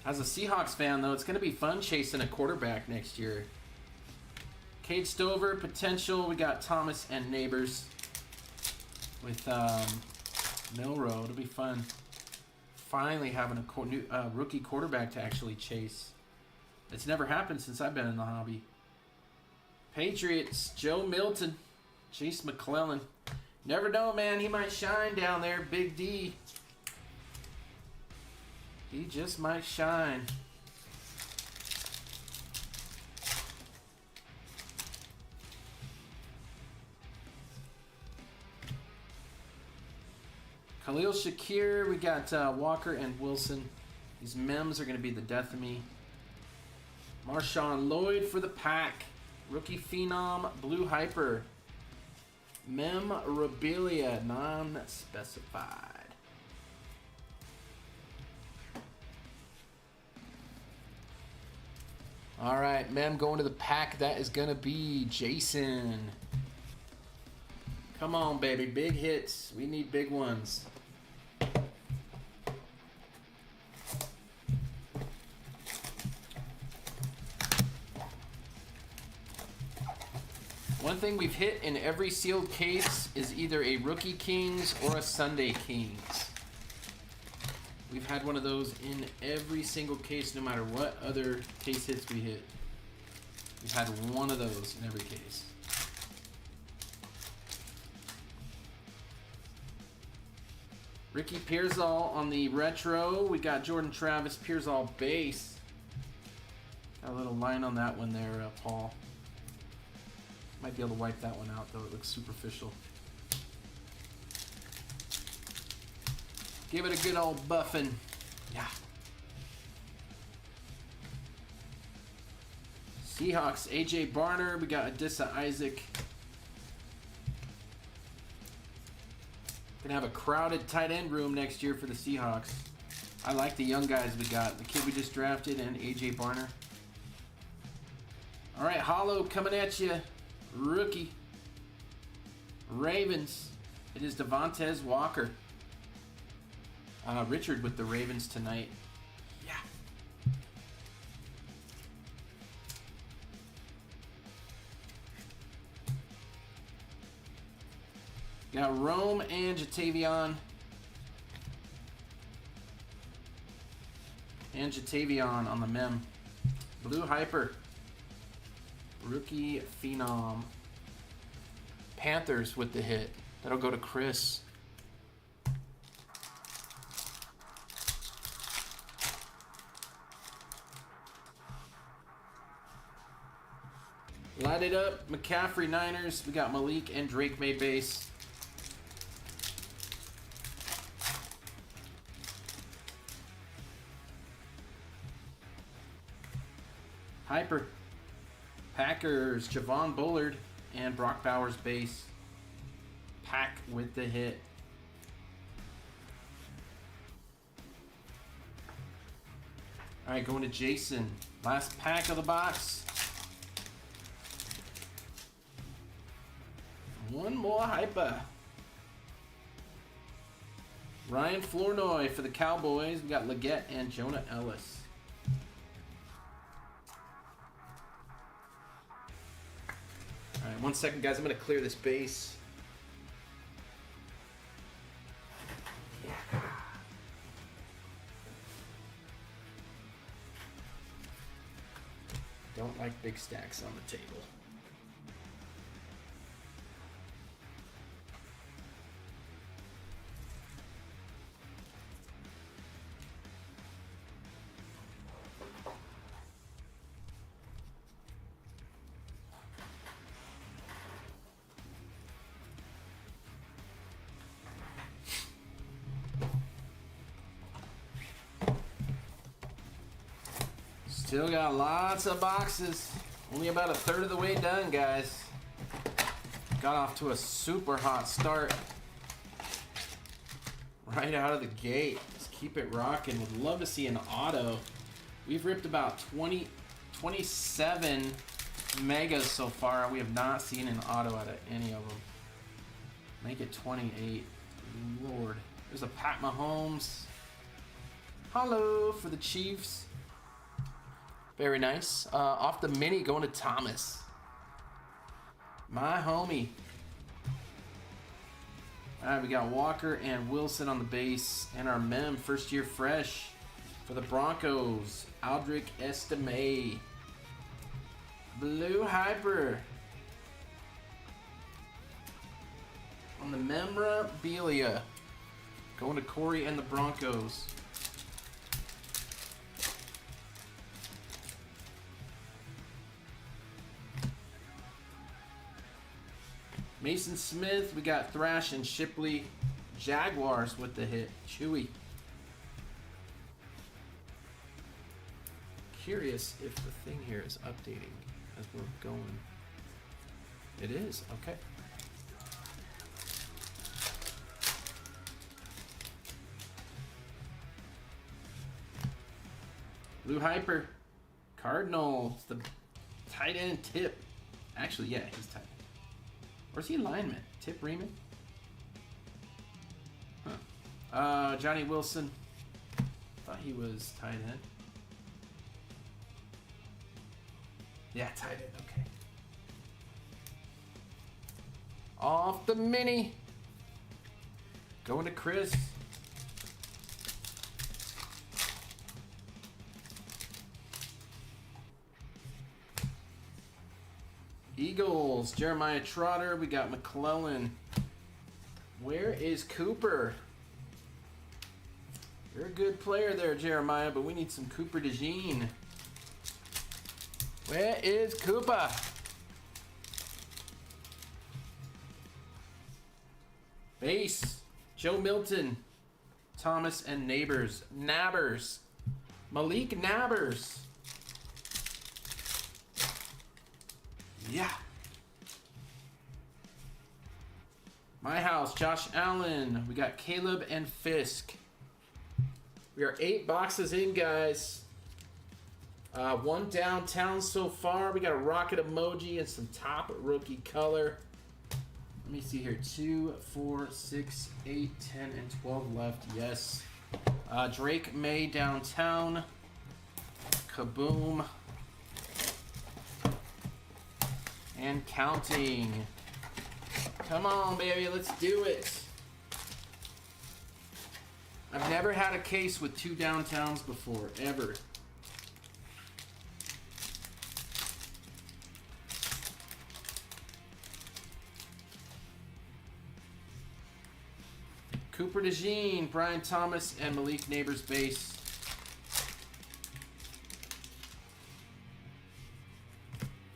S1: As a Seahawks fan, though, it's going to be fun chasing a quarterback next year. Cade Stover, potential. We got Thomas and Neighbors with Milrow. It'll be fun. Finally having a new rookie quarterback to actually chase. It's never happened since I've been in the hobby. Patriots, Joe Milton, Chase McClellan. Never know, man. He might shine down there. Big D. He just might shine. Khalil Shakir, we got Walker and Wilson. These mems are going to be the death of me. Marshawn Lloyd for the pack. Rookie Phenom, Blue Hyper. Memorabilia, non-specified. All right, Mem going to the pack. That is going to be Jason. Come on, baby. Big hits. We need big ones. One thing we've hit in every sealed case is either a Rookie Kings or a Sunday Kings. We've had one of those in every single case, no matter what other case hits we hit. We've had one of those in every case. Ricky Pearsall on the retro. We got Jordan Travis, Pearsall base. Got a little line on that one there, Paul. Might be able to wipe that one out, though. It looks superficial. Give it a good old buffing. Yeah. Seahawks, AJ Barner. We got Adissa Isaac. Gonna have a crowded tight end room next year for the Seahawks. I like the young guys we got. The kid we just drafted and AJ Barner. All right, Hollow coming at you. Rookie. Ravens. It is Devontae Walker. Richard with the Ravens tonight. Yeah. Got Rome and Jatavion. And Jatavion on the mem. Blue Hyper. Rookie Phenom. Panthers with the hit. That'll go to Chris. Light it up. McCaffrey Niners. We got Malik and Drake May base. Hyper. Packers. Javon Bullard and Brock Bowers base. Pack with the hit. All right, going to Jason. Last pack of the box. One more hyper. Ryan Flournoy for the Cowboys. We got Leggett and Jonah Ellis. 1 second, guys. I'm going to clear this base. Don't like big stacks on the table. Still got lots of boxes. Only about a third of the way done, guys. Got off to a super hot start. Right out of the gate. Let's keep it rocking. Would love to see an auto. We've ripped about 27 megas so far. We have not seen an auto out of any of them. Make it 28. Lord. There's a Pat Mahomes. Hello for the Chiefs. Very nice. Off the mini, going to Thomas. My homie. All right, we got Walker and Wilson on the base. And our mem, first year fresh for the Broncos. Aldrick Estime. Blue Hyper. On the memorabilia. Going to Corey and the Broncos. Mason Smith, we got Thrash and Shipley. Jaguars with the hit. Chewy. Curious if the thing here is updating as we're going. It is, okay. Blue Hyper. Cardinals, the tight end Tip. Actually, yeah, he's tight end. Or is he lineman? Tip Reeman? Huh. Johnny Wilson. Thought he was tight end. Yeah, tight end, okay. Off the mini. Going to Chris. Eagles, Jeremiah Trotter. We got McClellan. Where is Cooper? You're a good player there, Jeremiah, but we need some Cooper DeJean. Where is Cooper? Base, Joe Milton, Thomas and Nabbers. Malik Nabbers. Yeah. My house, Josh Allen. We got Caleb and Fisk. We are 8 boxes in, guys. 1 downtown so far. We got a rocket emoji and some top rookie color. Let me see here. 2, 4, 6, 8, 10, and 12 left. Yes. Drake May downtown. Kaboom. And counting. Come on, baby, let's do it. I've never had a case with 2 downtowns before, ever. Cooper DeJean, Brian Thomas, and Malik Neighbors base.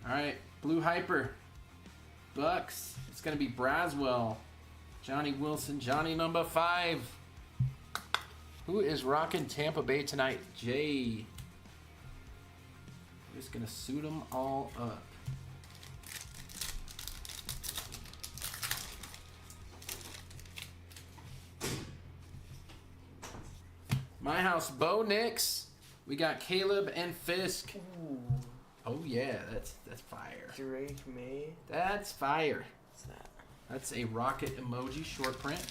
S1: All right. Blue Hyper, Bucks. It's going to be Braswell, Johnny Wilson, Johnny number 5. Who is rocking Tampa Bay tonight? Jay. We're just going to suit them all up. My house, Bo Nix. We got Caleb and Fisk.
S2: Ooh.
S1: Oh yeah, that's fire.
S2: Drake May.
S1: That's fire.
S2: What's that?
S1: That's a rocket emoji short print.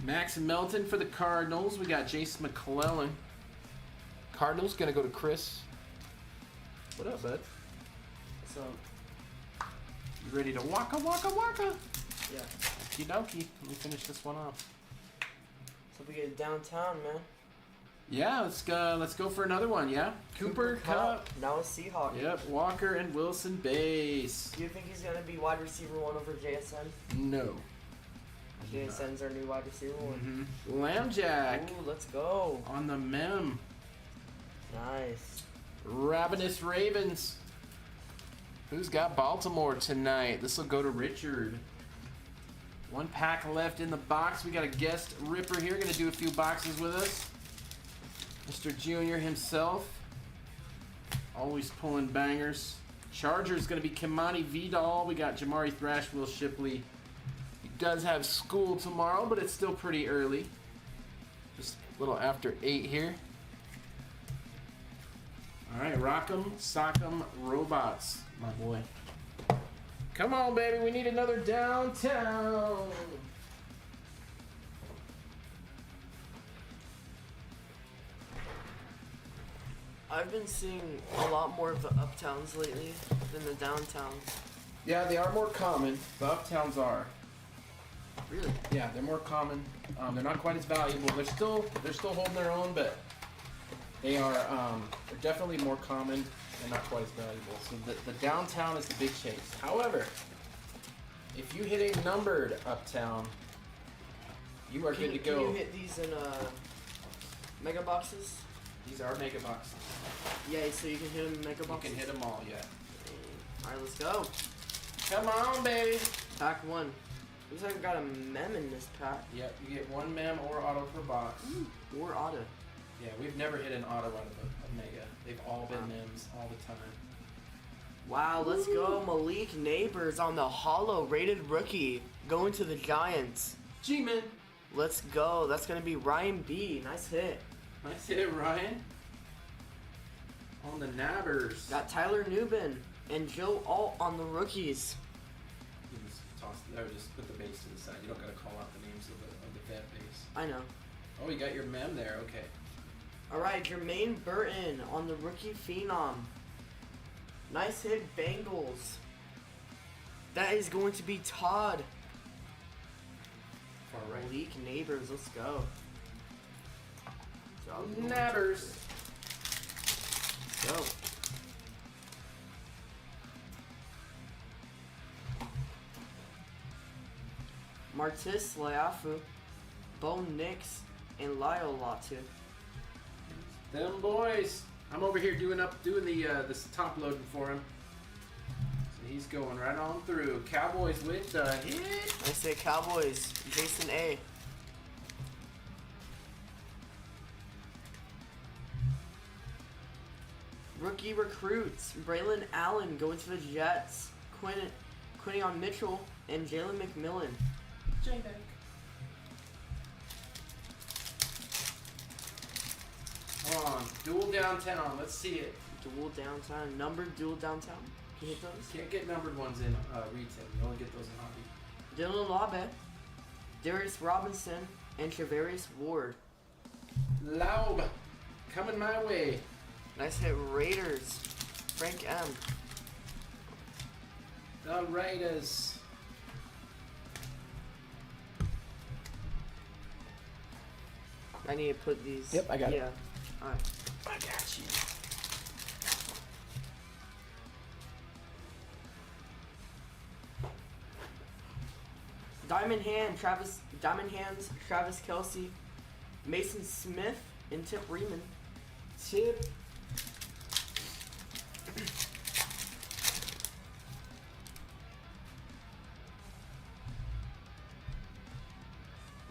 S1: Max Melton for the Cardinals. We got Jason McClellan. Cardinals gonna go to Chris. What up, bud?
S2: So,
S1: You ready to waka waka waka?
S2: yeah.
S1: Okie dokie. Let me finish this one off.
S2: So we get downtown, man.
S1: Yeah, let's go for another one, yeah? Cooper Cup.
S2: Now a Seahawk.
S1: Yep, Walker and Wilson base.
S2: Do you think he's gonna be wide receiver 1 over JSN?
S1: No.
S2: JSN's our new wide receiver 1.
S1: Mm-hmm. Lambjack
S2: Ooh, let's go.
S1: on the mem.
S2: Nice.
S1: Ravenous Ravens. Who's got Baltimore tonight? This will go to Richard. One pack left in the box. We got a guest ripper here. Gonna do a few boxes with us. Mr. Junior himself. Always pulling bangers. Chargers gonna be Kimani Vidal. We got Jamari Thrash, Will Shipley. He does have school tomorrow, but it's still pretty early. Just a little after 8 here. All right, Rock'em Sock'em Robots, my boy. Come on, baby, we need another downtown.
S2: I've been seeing a lot more of the uptowns lately than the downtowns.
S1: Yeah, they are more common. The uptowns are.
S2: Really?
S1: Yeah, they're more common. They're not quite as valuable. They're still holding their own, but they are they're definitely more common and not quite as valuable. So the downtown is the big chase. However, if you hit a numbered uptown, you are good to go.
S2: Can you hit these in mega boxes?
S1: These are mega boxes.
S2: Yeah, so you can hit them in mega
S1: You
S2: boxes.
S1: can hit them all, yeah.
S2: Alright, let's go.
S1: Come on, baby.
S2: Pack 1. Looks like I got a mem in this pack.
S1: Yep, you get one mem or auto per box.
S2: Or auto.
S1: Yeah, we've never hit an auto out of a mega. They've all been mems all the time.
S2: Wow, let's go. Malik Neighbors on the hollow rated rookie. Going to the Giants.
S1: G-Man.
S2: Let's go. That's going to be Ryan B. Nice hit.
S1: Nice hit, Ryan. On the nabbers.
S2: Got Tyler Newbin and Joe Alt on the rookies.
S1: You just toss, or just put the base to the side. You don't got to call out the names of the vet base.
S2: I know.
S1: Oh, you got your mem there. Okay.
S2: Alright, Jermaine Burton on the rookie phenom. Nice hit, Bengals. That is going to be Todd.
S1: Far right.
S2: Malik Neighbors, let's go.
S1: Nabbers.
S2: Let's go. Martis Leafu, Bo Nix, and Lyle Latu.
S1: Them boys. I'm over here doing the this top loading for him. So he's going right on through. Cowboys with the hit.
S2: I say Cowboys, Jason A. Rookie recruits, Braylon Allen going to the Jets, Quinnion Mitchell, and Jalen McMillan.
S1: J-Bank. Come on, dual downtown. Let's see it.
S2: Dual downtown, numbered dual downtown. Can you hit those?
S1: Can't get numbered ones in retail. You only get those in hobby.
S2: Dylan Laube, Darius Robinson, and Travarius Ward.
S1: Laub, coming my way.
S2: Nice hit, Raiders, Frank M.
S1: The Raiders.
S2: I need to put these.
S1: Yep, I got it.
S2: Yeah. Alright.
S1: I got you.
S2: Diamond Hands, Travis Kelsey, Mason Smith, and Tip Reeman.
S1: Tip.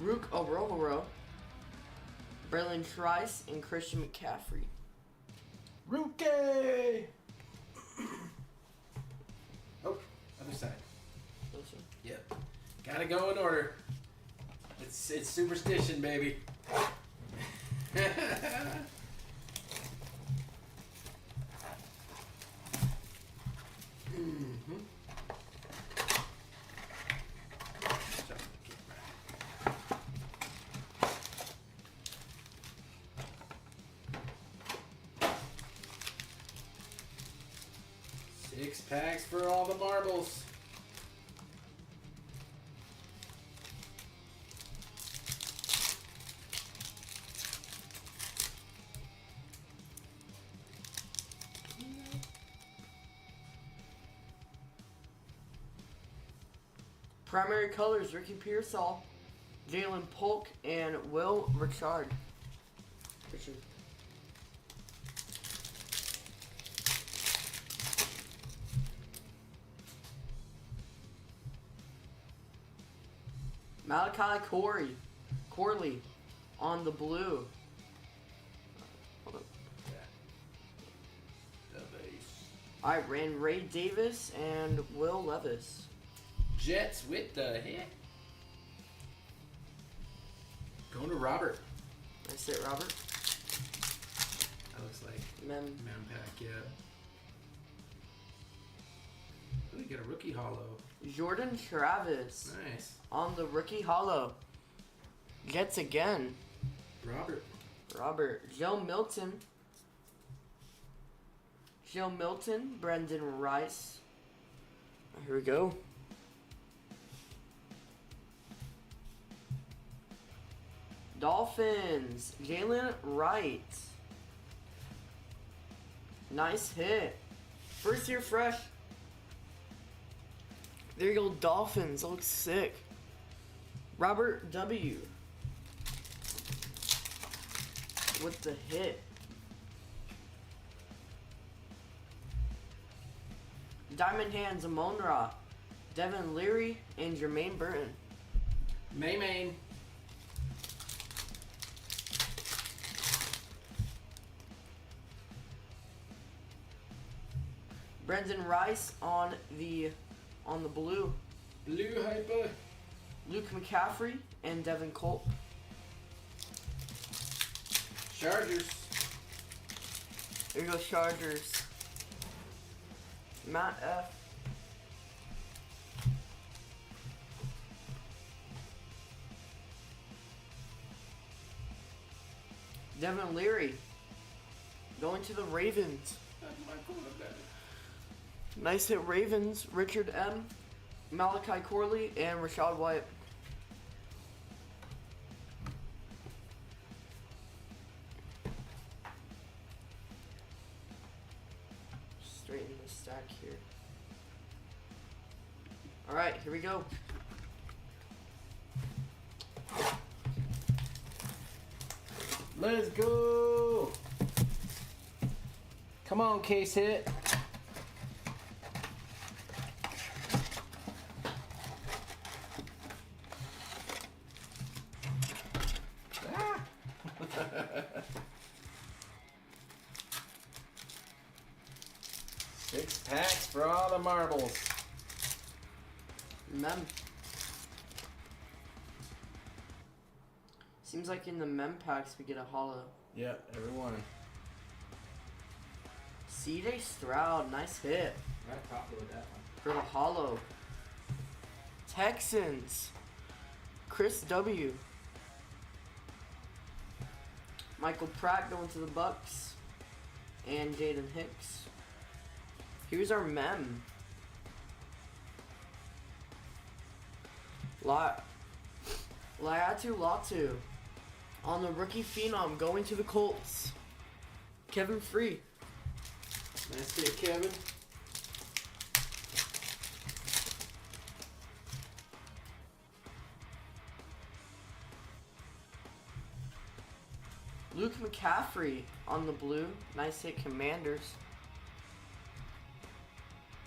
S2: Rook Orohoro, Braylon Trice, and Christian McCaffrey.
S1: Rookie. Oh, other side. Yep. Gotta go in order. It's superstition, baby. packs for all the marbles.
S2: Primary colors: Ricky Pearsall, Jalen Polk, and Will Richard. Malachi Corley on the blue. Hold up.
S1: The base.
S2: Alright, ran Ray Davis and Will Levis.
S1: Jets with the hit. Going to Robert.
S2: Nice hit, Robert.
S1: That looks like
S2: Mem.
S1: pack, yeah. We get a rookie hollow.
S2: Jordan Travis
S1: Nice.
S2: on the rookie hollow. Jets again.
S1: Robert.
S2: Joe Milton. Brendan Rice. Here we go. Dolphins. Jalen Wright. Nice hit. First year fresh. There you go, Dolphins. That looks sick. Robert W. with the hit. Diamond Hands, Amon-Ra, Devin Leary, and Jermaine Burton.
S1: Main.
S2: Brendan Rice on the blue.
S1: Blue hyper.
S2: Luke McCaffrey and Devin Culp.
S1: Chargers.
S2: There you go, Chargers. Matt F. Devin Leary going to the Ravens.
S1: That's my quarterback.
S2: Nice hit, Ravens. Richard M., Malachi Corley, and Rashad White. Straighten the stack here. Alright, here we go.
S1: Let's go. Come on, case hit. Ah. 6 packs for all the marbles.
S2: Mem. Seems like in the mem packs we get a hollow.
S1: Yep, everyone.
S2: CJ Stroud, nice hit
S1: Right top with that one.
S2: for the hollow. Texans, Chris W. Michael Pratt going to the Bucks, and Jaden Hicks. Here's our mem. Laiatu Latu on the rookie phenom going to the Colts. Kevin Free.
S1: Nice hit, Kevin.
S2: Luke McCaffrey on the blue. Nice hit, Commanders.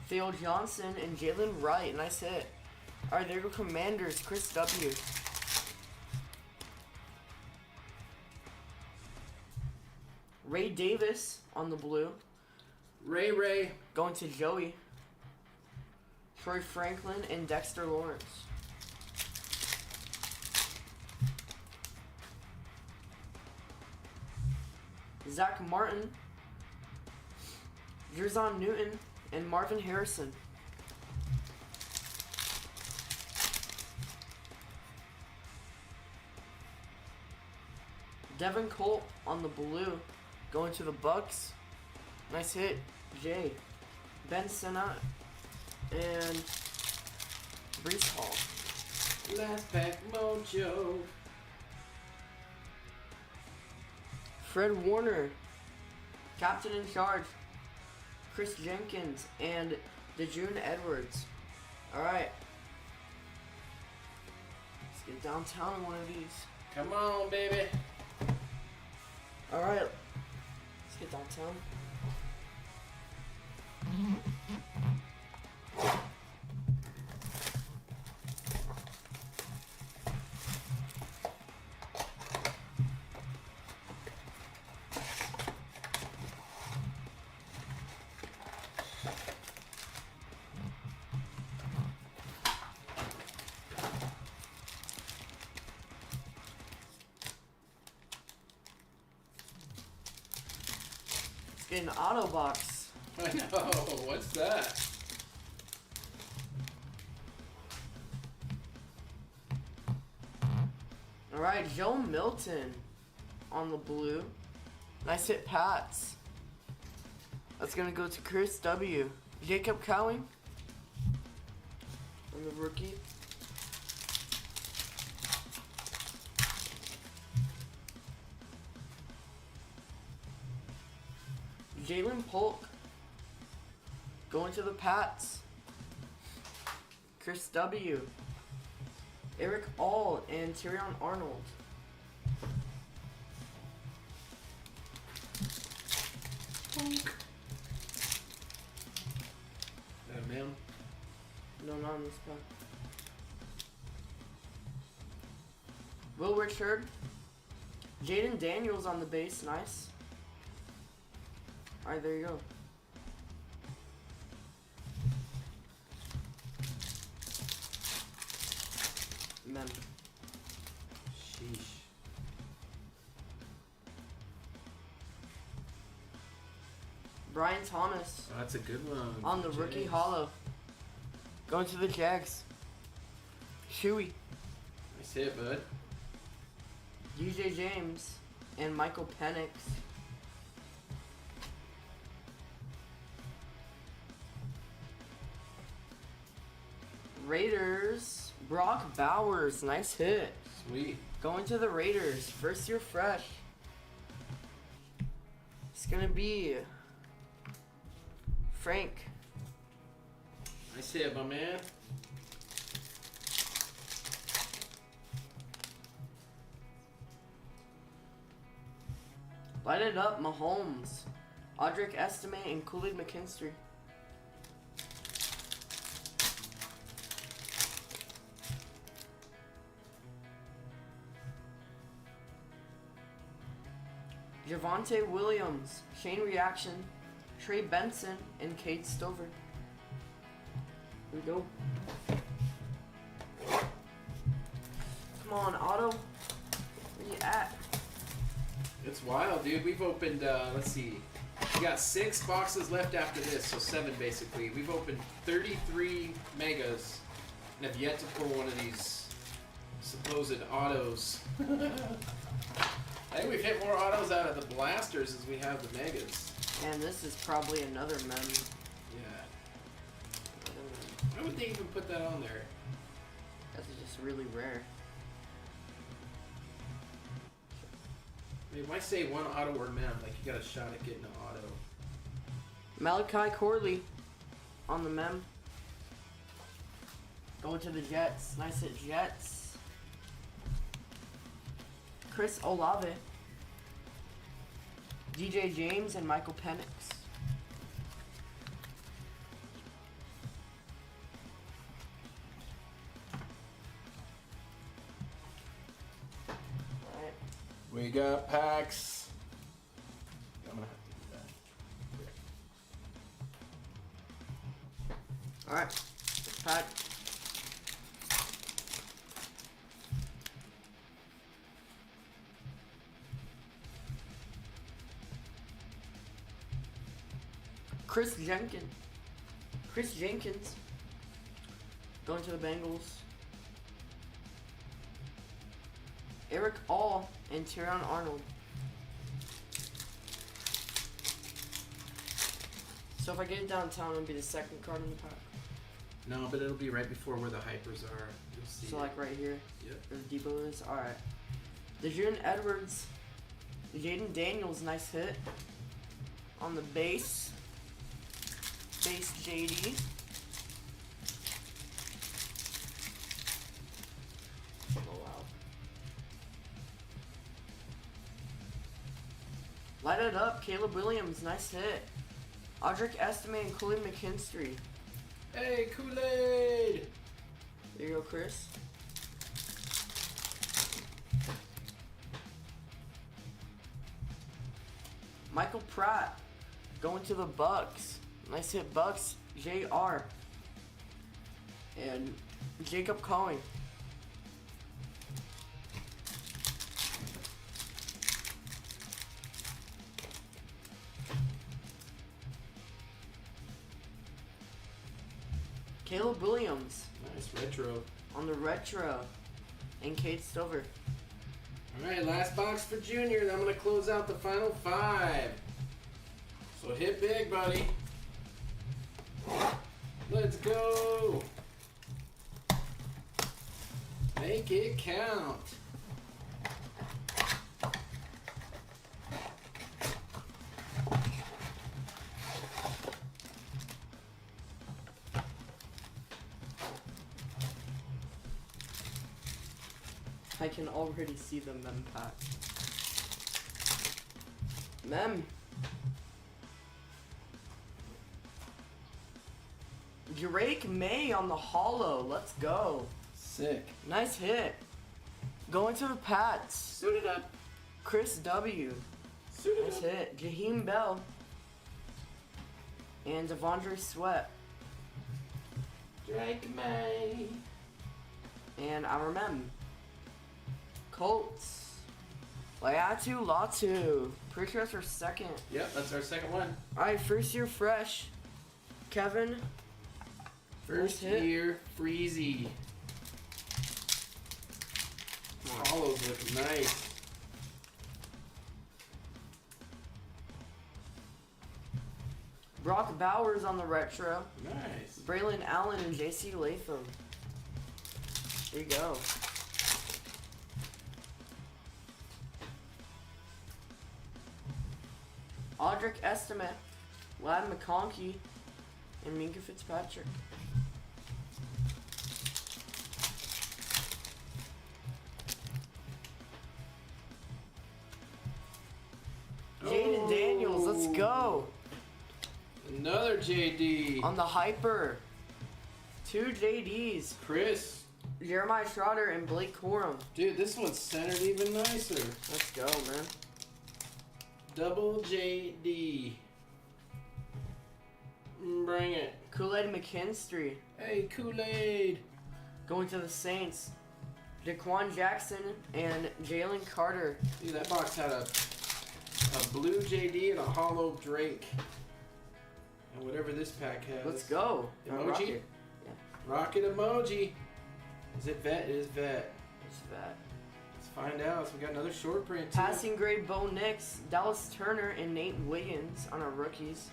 S2: Theo Johnson and Jalen Wright. Nice hit. Alright, there go Commanders. Chris W. Ray Davis on the blue.
S1: Ray.
S2: Going to Joey. Troy Franklin and Dexter Lawrence. Zach Martin. Jerzon Newton and Marvin Harrison. Devin Culp on the blue, going to the Bucks. Nice hit, Jay. Ben Sinnott, and Brees Hall.
S1: Last pack mojo.
S2: Fred Warner, captain in charge. Chris Jenkins and DeJune Edwards. All right. Let's get downtown in one of these.
S1: Come on, baby.
S2: All right. Let's get downtown. Let's get an auto box.
S1: I know. What's that?
S2: All right, Joe Milton on the blue. Nice hit, Pats. That's gonna go to Chris W. Jacob Cowing on the rookie. Jalen Polk going to the Pats. Chris W. Eric All and Tyrion Arnold.
S1: That a man?
S2: No, not in this pack. Will Richard. Jaden Daniels on the base. Nice. Alright, there you go. Mem.
S1: Sheesh.
S2: Brian Thomas
S1: Oh, that's a good one.
S2: on the rookie
S1: James.
S2: hollow. Going to the Jags. Shuey.
S1: Nice hit, bud.
S2: DJ James and Michael Penix. Raiders. Brock Bowers. Nice hit.
S1: Sweet.
S2: Going to the Raiders. First year fresh. It's going to be Frank.
S1: Nice hit, my man.
S2: Light it up, Mahomes. Audric Estime and Kool-Aid McKinstry. Javonte Williams, Chain Reaction, Trey Benson, and Cade Stover. Here we go. Come on, Otto. Where you at?
S1: It's wild, dude. We've opened, let's see. We got 6 boxes left after this, so 7 basically. We've opened 33 megas and have yet to pull one of these supposed autos. I think we've hit more autos out of the blasters as we have the megas.
S2: And this is probably another mem.
S1: Yeah. Why would they even put that on there?
S2: That's just really rare.
S1: I mean, why say one auto or mem? Like, you got a shot at getting an auto.
S2: Malachi Corley on the mem. Going to the Jets. Nice hit, Jets. Chris Olave. DJ James and Michael Penix. Alright.
S1: We got packs. I'm gonna have to do that.
S2: Alright. Pack. Chris Jenkins. Going to the Bengals. Eric All and Tyrion Arnold. So if I get it downtown, it'll be the second card in the pack.
S1: No, but it'll be right before where the hypers are. You'll see.
S2: So like right here.
S1: Yep.
S2: Where the depot is. All right. The June Edwards, Jaden Daniels, nice hit on the base. Base JD. Oh wow. Light it up, Caleb Williams, nice hit. Audric Estime and Colin McKinstry.
S1: Hey, Kool-Aid!
S2: There you go, Chris. Michael Pratt going to the Bucks. Nice hit, Bucks. JR. And Jacob Cohen. Caleb Williams
S1: Nice retro.
S2: on the retro. And Kate Stover.
S1: Alright, last box for Junior. Then I'm going to close out the final 5. So hit big, buddy. Let's go. Make it count.
S2: I can already see the mem pack. Mem. Drake May on the hollow. Let's go.
S1: Sick.
S2: Nice hit. Going to the Pats.
S1: Suit it up.
S2: Chris W.
S1: Suit it
S2: Nice
S1: up.
S2: hit. Jaheim Bell. And Devondre Sweat.
S1: Drake May.
S2: And our mem. Colts. Laiatu Latu. Pretty sure that's our second.
S1: Yep, that's our second one.
S2: Alright, first year fresh. Kevin.
S1: First
S2: hit.
S1: year Freezy. Hollows look nice.
S2: Brock Bowers on the retro.
S1: Nice.
S2: Braylon Allen and JC Latham. There you go. Audric Estime, Lad McConkey, and Minka Fitzpatrick. Jaden Daniels, let's go.
S1: Another JD.
S2: On the hyper. 2 JDs.
S1: Chris.
S2: Jeremiah Schroeder and Blake Corum.
S1: Dude, this one's centered even nicer.
S2: Let's go, man.
S1: Double JD. Bring it.
S2: Kool-Aid McKinstry.
S1: Hey, Kool-Aid.
S2: Going to the Saints. Jaquan Jackson and Jalen Carter.
S1: Dude, that box had a blue JD and a hollow Drake. And whatever this pack has.
S2: Let's go.
S1: Emoji?
S2: Rocket.
S1: Rocket emoji. Is it vet? It is vet.
S2: What's that?
S1: Let's find out. So we got another short print too.
S2: Passing grade Bo Nix, Dallas Turner, and Nate Wiggins on our rookies.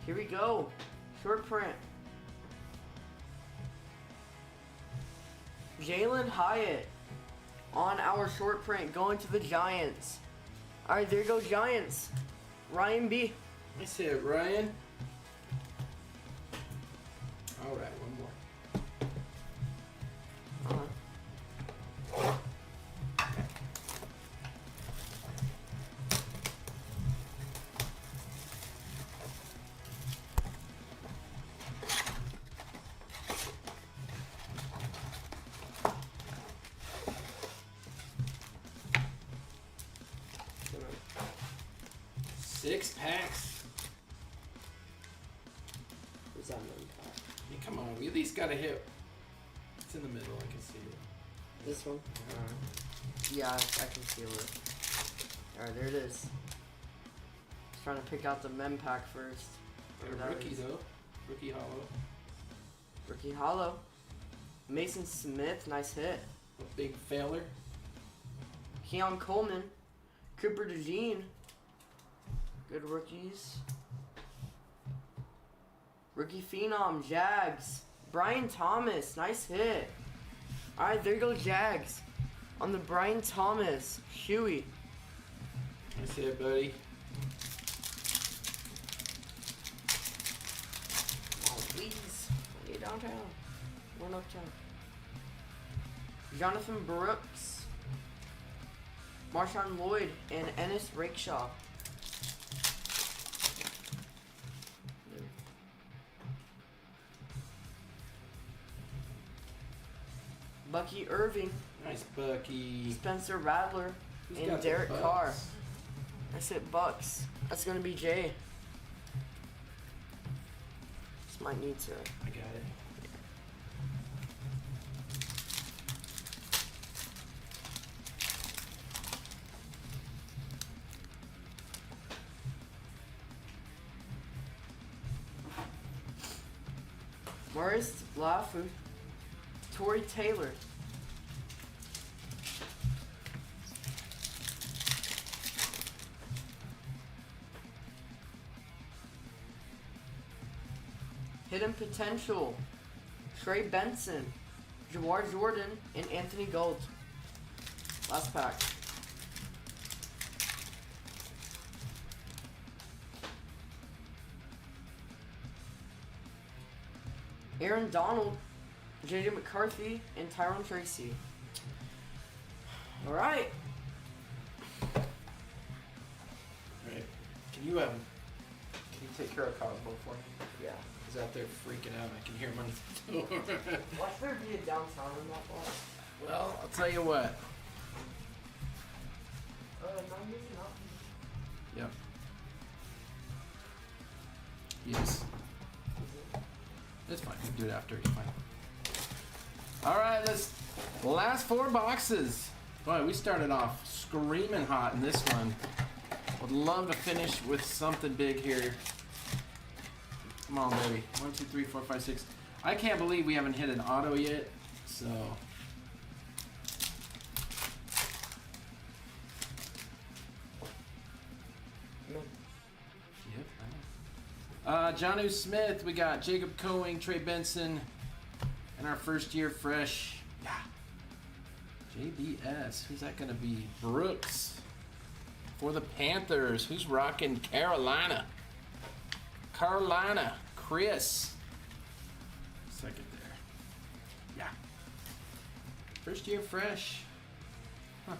S2: Here we go. Short print. Jalen Hyatt on our short print going to the Giants. Alright, there go Giants. Ryan B.
S1: Nice hit, Ryan. All right, one more. Six packs.
S2: What's that mean?
S1: I mean, come on, we at least got a hit. It's in the middle, I can see it.
S2: This one? Yeah, I can feel it. Alright, there it is. Just trying to pick out the mem pack first.
S1: Got
S2: There
S1: a
S2: that
S1: rookie
S2: is.
S1: though. Rookie hollow.
S2: Rookie hollow. Mason Smith, nice hit.
S1: A big failer.
S2: Keon Coleman. Cooper DeJean. Good rookies. Rookie Phenom, Jags. Brian Thomas, nice hit. Alright, there you go, Jags. On the Brian Thomas, Huey.
S1: Nice hit, buddy.
S2: Oh, please. Get downtown. One uptown. Jonathan Brooks. Marshawn Lloyd and Ennis Rakeshaw. Bucky Irving.
S1: Nice Bucky.
S2: Spencer Rattler.
S1: Who's
S2: and
S1: got the
S2: Derek
S1: Bucks?
S2: Carr. I said Bucks. That's gonna be Jay. Just might need to.
S1: I got it.
S2: Morris Lafu. Torrey Taylor. Hidden Potential. Trey Benson. Jawar Jordan and Anthony Gold. Last pack. Aaron Donald, JJ McCarthy, and Tyron Tracy. Alright.
S1: Alright. Can you take care of Cosmo for me?
S2: Yeah.
S1: He's out there freaking out. I can hear him on the door.
S2: Watch there be a downtown in that ball.
S1: Well, I'll tell you what.
S2: Not using up.
S1: Yep. Yes. It's fine. We can do it after. It's fine. Alright, last 4 boxes. Boy, we started off screaming hot in this one. Would love to finish with something big here. Come on, baby. 1, 2, 3, 4, 5, 6. I can't believe we haven't hit an auto yet. So. Yep. Jonnu Smith. We got Jacob Coing, Trey Benson, and our first year fresh. Yeah. JBS. Who's that gonna be? Brooks. For the Panthers. Who's rocking Carolina? Carolina, Chris. Second there. Yeah. First year fresh. Huh.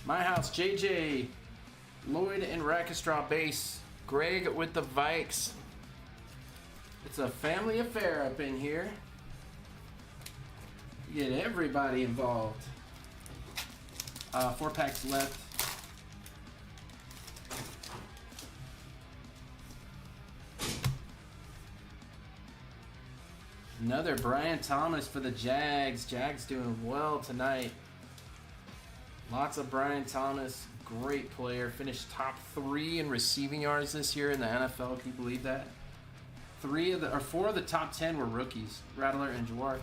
S1: My house, JJ, Lloyd and Rackstraw base. Greg with the Vikes. It's a family affair up in here. You get everybody involved. 4 packs left. Another Brian Thomas for the Jags. Jags doing well tonight. Lots of Brian Thomas. Great player. Finished top 3 in receiving yards this year in the NFL. Can you believe that? 4 of the top 10 were rookies. Rattler and Jawar.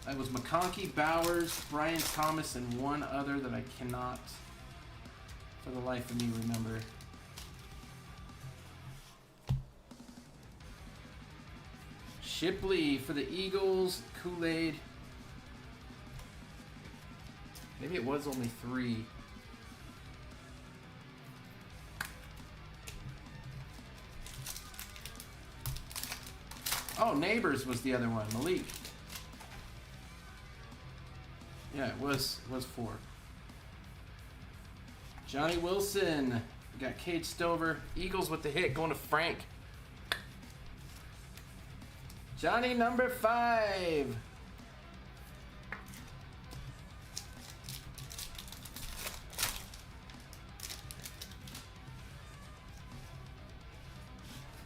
S1: It was McConkey, Bowers, Brian Thomas, and one other that I cannot, for the life of me, remember. Shipley for the Eagles. Kool-Aid. Maybe it was only 3. Oh, Neighbors was the other one. Malik. Yeah, it was 4. Johnny Wilson. We got Cade Stover. Eagles with the hit going to Frank. Johnny number 5.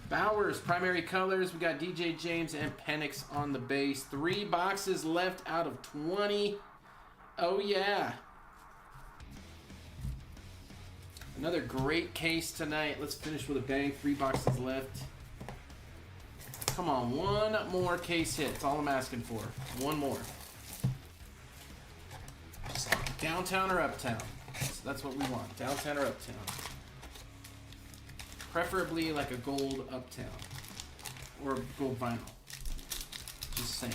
S1: Bowers, primary colors. We got DJ James and Penix on the base. 3 boxes left out of 20. Oh, yeah. Another great case tonight. Let's finish with a bang. 3 boxes left. Come on, one more case hit. That's all I'm asking for. One more. Just downtown or uptown. That's what we want. Downtown or uptown. Preferably like a gold uptown. Or gold vinyl. Just saying.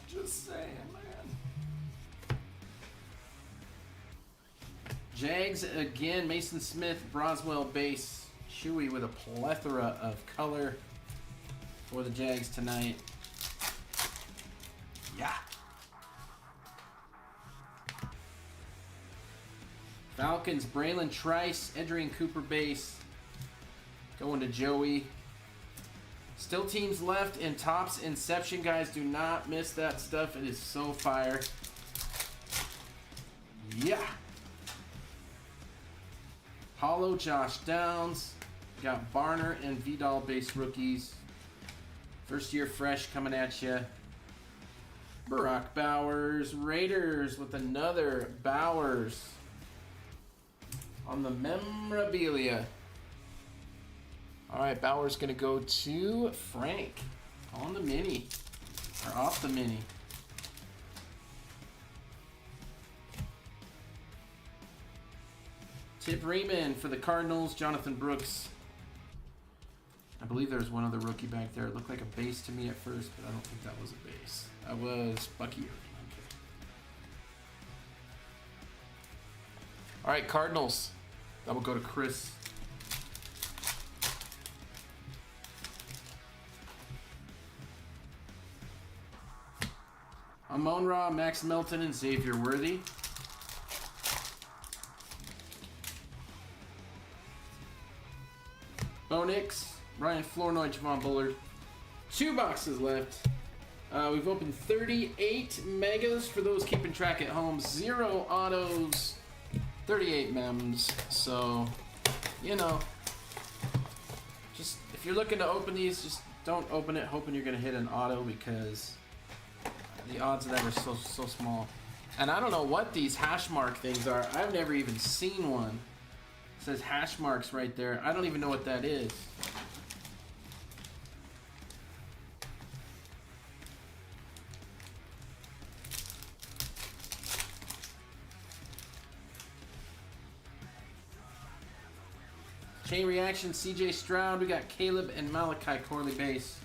S1: Just saying, man. Jags again. Mason Smith, Broswell base. Chewy with a plethora of color for the Jags tonight. Yeah. Falcons, Braylon Trice, Edrian Cooper base. Going to Joey. Still teams left in Topps Inception, guys. Do not miss that stuff. It is so fire. Yeah. Hollow, Josh Downs. Got Barner and Vidal base rookies. First year fresh coming at you. Barack Bowers. Raiders with another Bowers on the memorabilia. All right, Bowers going to go to Frank on the mini, or off the mini. Tip Riemann for the Cardinals, Jonathan Brooks. I believe there's one other rookie back there. It looked like a base to me at first, but I don't think that was a base. That was Bucky Irving. Okay. All right, Cardinals. That will go to Chris. Amon-Ra, Max Melton, and Xavier Worthy. Bo Nix, Ryan Flournoy, Javon Bullard. 2 boxes left. We've opened 38 megas for those keeping track at home. 0 autos, 38 mems. So, you know, just if you're looking to open these, just don't open it hoping you're going to hit an auto, because the odds of that are so small. And I don't know what these hash mark things are. I've never even seen one. It says hash marks right there. I don't even know what that is. Chain reaction, CJ Stroud. We got Caleb and Malachi Corley base.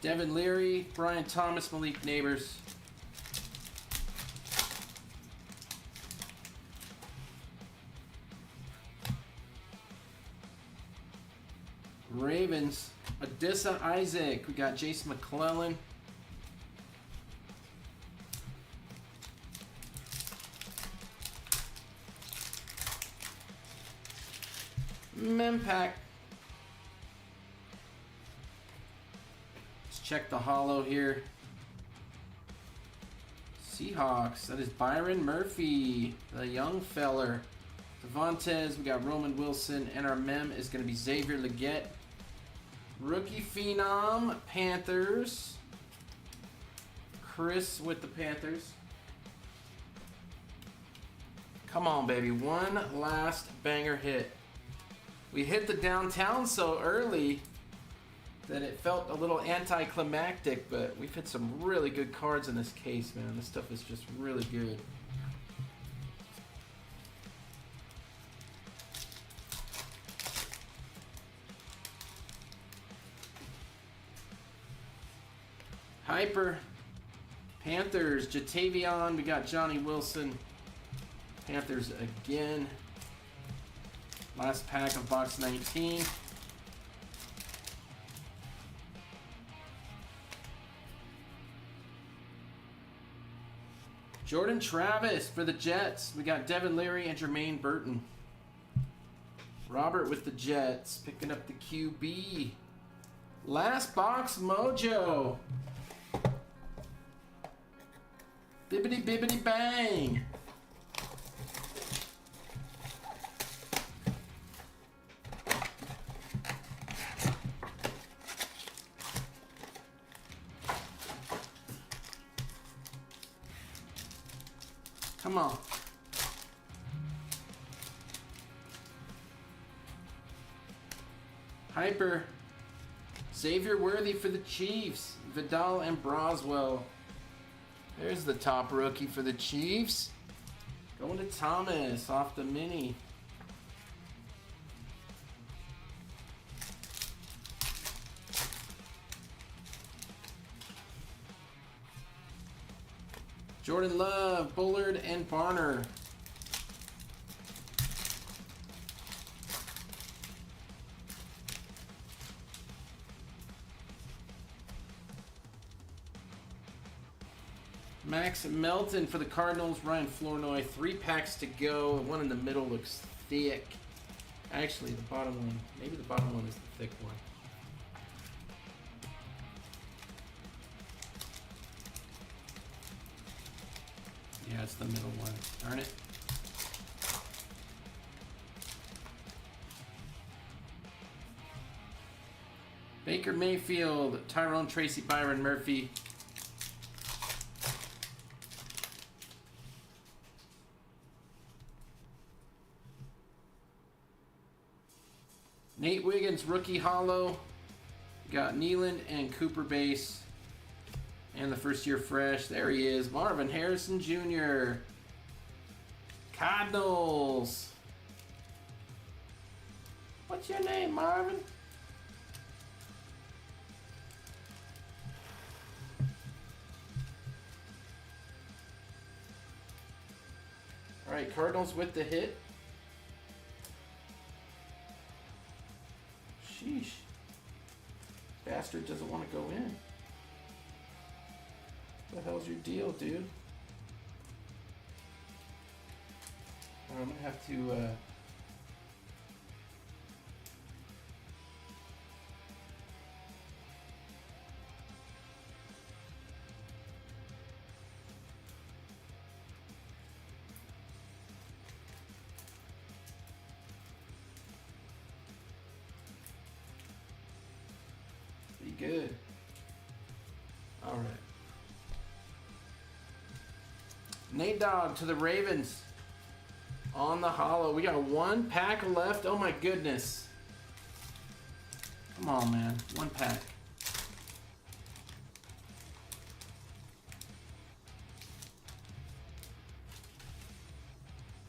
S1: Devin Leary, Brian Thomas, Malik Neighbors. Ravens, Adissa Isaac. We got Jason McClellan. Mempack. Let's check the hollow here. Seahawks. That is Byron Murphy, the young feller. Devontae, we got Roman Wilson, and our mem is going to be Xavier Leggett. Rookie Phenom, Panthers. Chris with the Panthers. Come on, baby. One last banger hit. We hit the downtown so early that it felt a little anticlimactic, but we've hit some really good cards in this case, man. This stuff is just really good. Hyper, Panthers, Jatavion, we got Johnny Wilson. Panthers again. Last pack of box 19. Jordan Travis for the Jets. We got Devin Leary and Jermaine Burton. Robert with the Jets, picking up the QB. Last box mojo. Bibbidi bibbidi bang. Come on. Hyper. Xavier Worthy for the Chiefs. Vidal and Broswell. There's the top rookie for the Chiefs. Going to Thomas off the mini. Jordan Love, Bullard, and Barner. Max Melton for the Cardinals. Ryan Flournoy. 3 packs to go. The one in the middle looks thick. Actually, the bottom one. Maybe the bottom one is the thick one. Yeah, it's the middle one. Darn it. Baker Mayfield. Tyrone Tracy. Byron Murphy. Nate Wiggins, rookie hollow. Got Nealand and Cooper base. And the first year fresh. There he is. Marvin Harrison Jr. Cardinals. What's your name, Marvin? All right, Cardinals with the hit. Sheesh. Bastard doesn't want to go in. What the hell's your deal, dude? I'm gonna have to, be good. All right. Nate Dogg to the Ravens on the hollow. We got 1 pack left. Oh my goodness. Come on, man. 1 pack.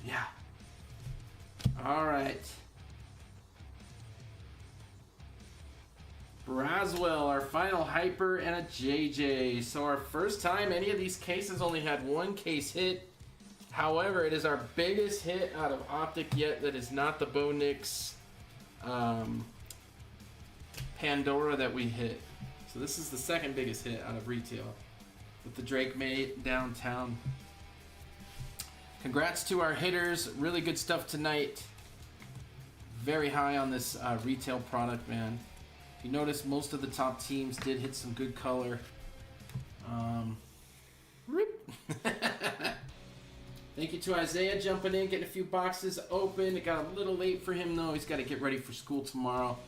S1: Yeah. All right. Braswell, our final hyper, and a JJ. So our first time any of these cases only had 1 case hit. However, it is our biggest hit out of Optic yet that is not the Bo Nix Pandora that we hit. So this is the second biggest hit out of retail with the Drake May downtown. Congrats to our hitters. Really good stuff tonight. Very high on this retail product, man. If you notice, most of the top teams did hit some good color. Rip. Thank you to Isaiah jumping in, getting a few boxes open. It got a little late for him though. He's got to get ready for school tomorrow,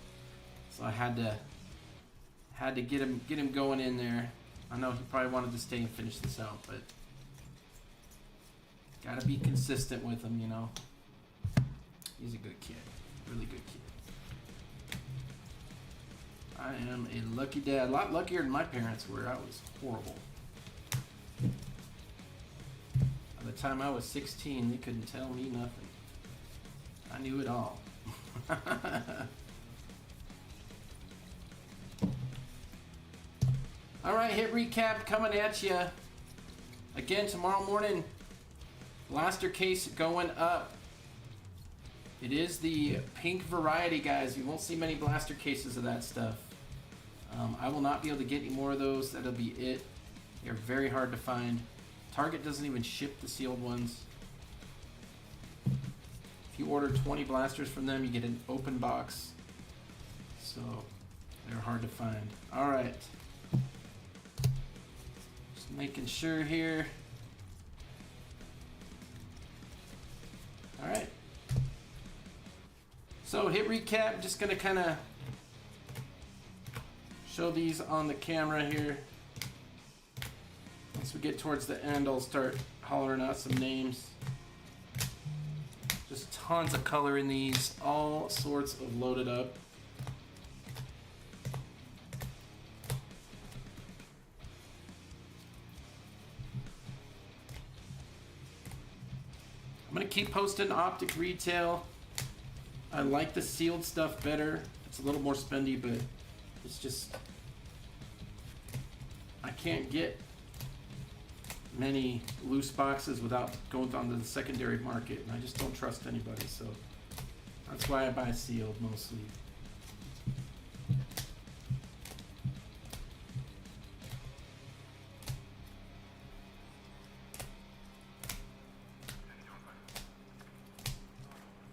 S1: so I had to get him going in there. I know he probably wanted to stay and finish this out, but gotta be consistent with him, you know. He's a good kid, really good kid. I am a lucky dad, a lot luckier than my parents were. I was horrible. By the time I was 16, they couldn't tell me nothing. I knew it all. All right, hit recap coming at you. Again, tomorrow morning, blaster case going up. It is the pink variety, guys. You won't see many blaster cases of that stuff. I will not be able to get any more of those. That'll be it. They're very hard to find. Target doesn't even ship the sealed ones. If you order 20 blasters from them, you get an open box. So they're hard to find. All right. Just making sure here. All right. So hit recap, just gonna kind of show these on the camera here. Once we get towards the end, I'll start hollering out some names. Just tons of color in these, all sorts of loaded up. gonna keep posting Optic retail. I like the sealed stuff better. It's a little more spendy, but it's just, I can't get many loose boxes without going onto the secondary market, and I just don't trust anybody, so that's why I buy sealed mostly.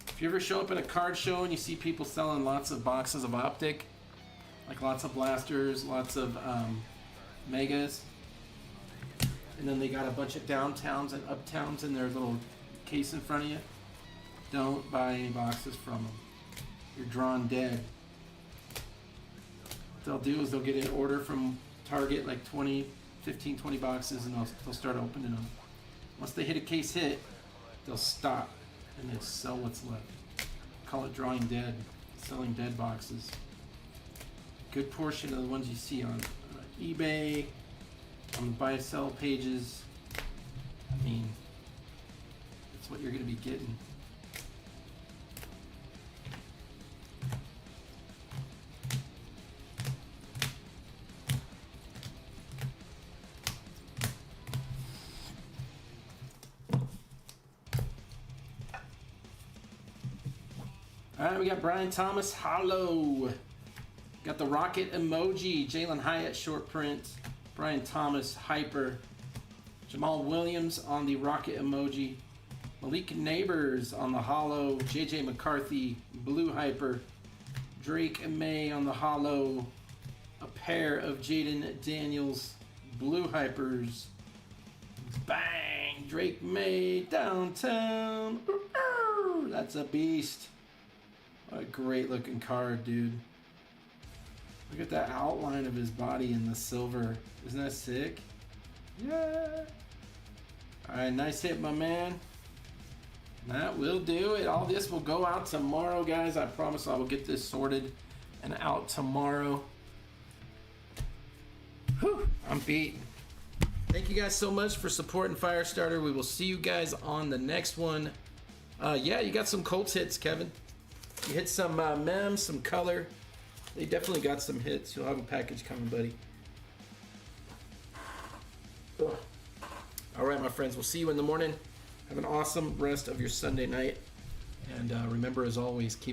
S1: If you ever show up at a card show and you see people selling lots of boxes of Optic, like lots of blasters, lots of megas, and then they got a bunch of downtowns and uptowns in their little case in front of you, don't buy any boxes from them. You're drawn dead. What they'll do is they'll get an order from Target, like 15, 20 boxes, and they'll start opening them. Once they hit a case hit, they'll stop and they'll sell what's left. Call it drawing dead, selling dead boxes. Good portion of the ones you see on eBay, on the buy sell pages. I mean, that's what you're going to be getting. All right, we got Brian Thomas Hollow. Got the rocket emoji, Jalen Hyatt short print, Brian Thomas hyper, Jamal Williams on the rocket emoji, Malik Neighbors on the hollow, JJ McCarthy blue hyper, Drake May on the hollow, a pair of Jaden Daniels blue hypers. Bang! Drake May downtown. That's a beast. What a great looking card, dude. Look at that outline of his body in the silver. Isn't that sick? Yeah. Alright, nice hit, my man. That will do it. All this will go out tomorrow, guys. I promise I will get this sorted and out tomorrow. Whew, I'm beat. Thank you guys so much for supporting Firestarter. We will see you guys on the next one. Yeah, you got some Colts hits, Kevin. You hit some mems, some color. They definitely got some hits. You'll have a package coming, buddy. Ugh. All right, my friends. We'll see you in the morning. Have an awesome rest of your Sunday night. And remember, as always, keep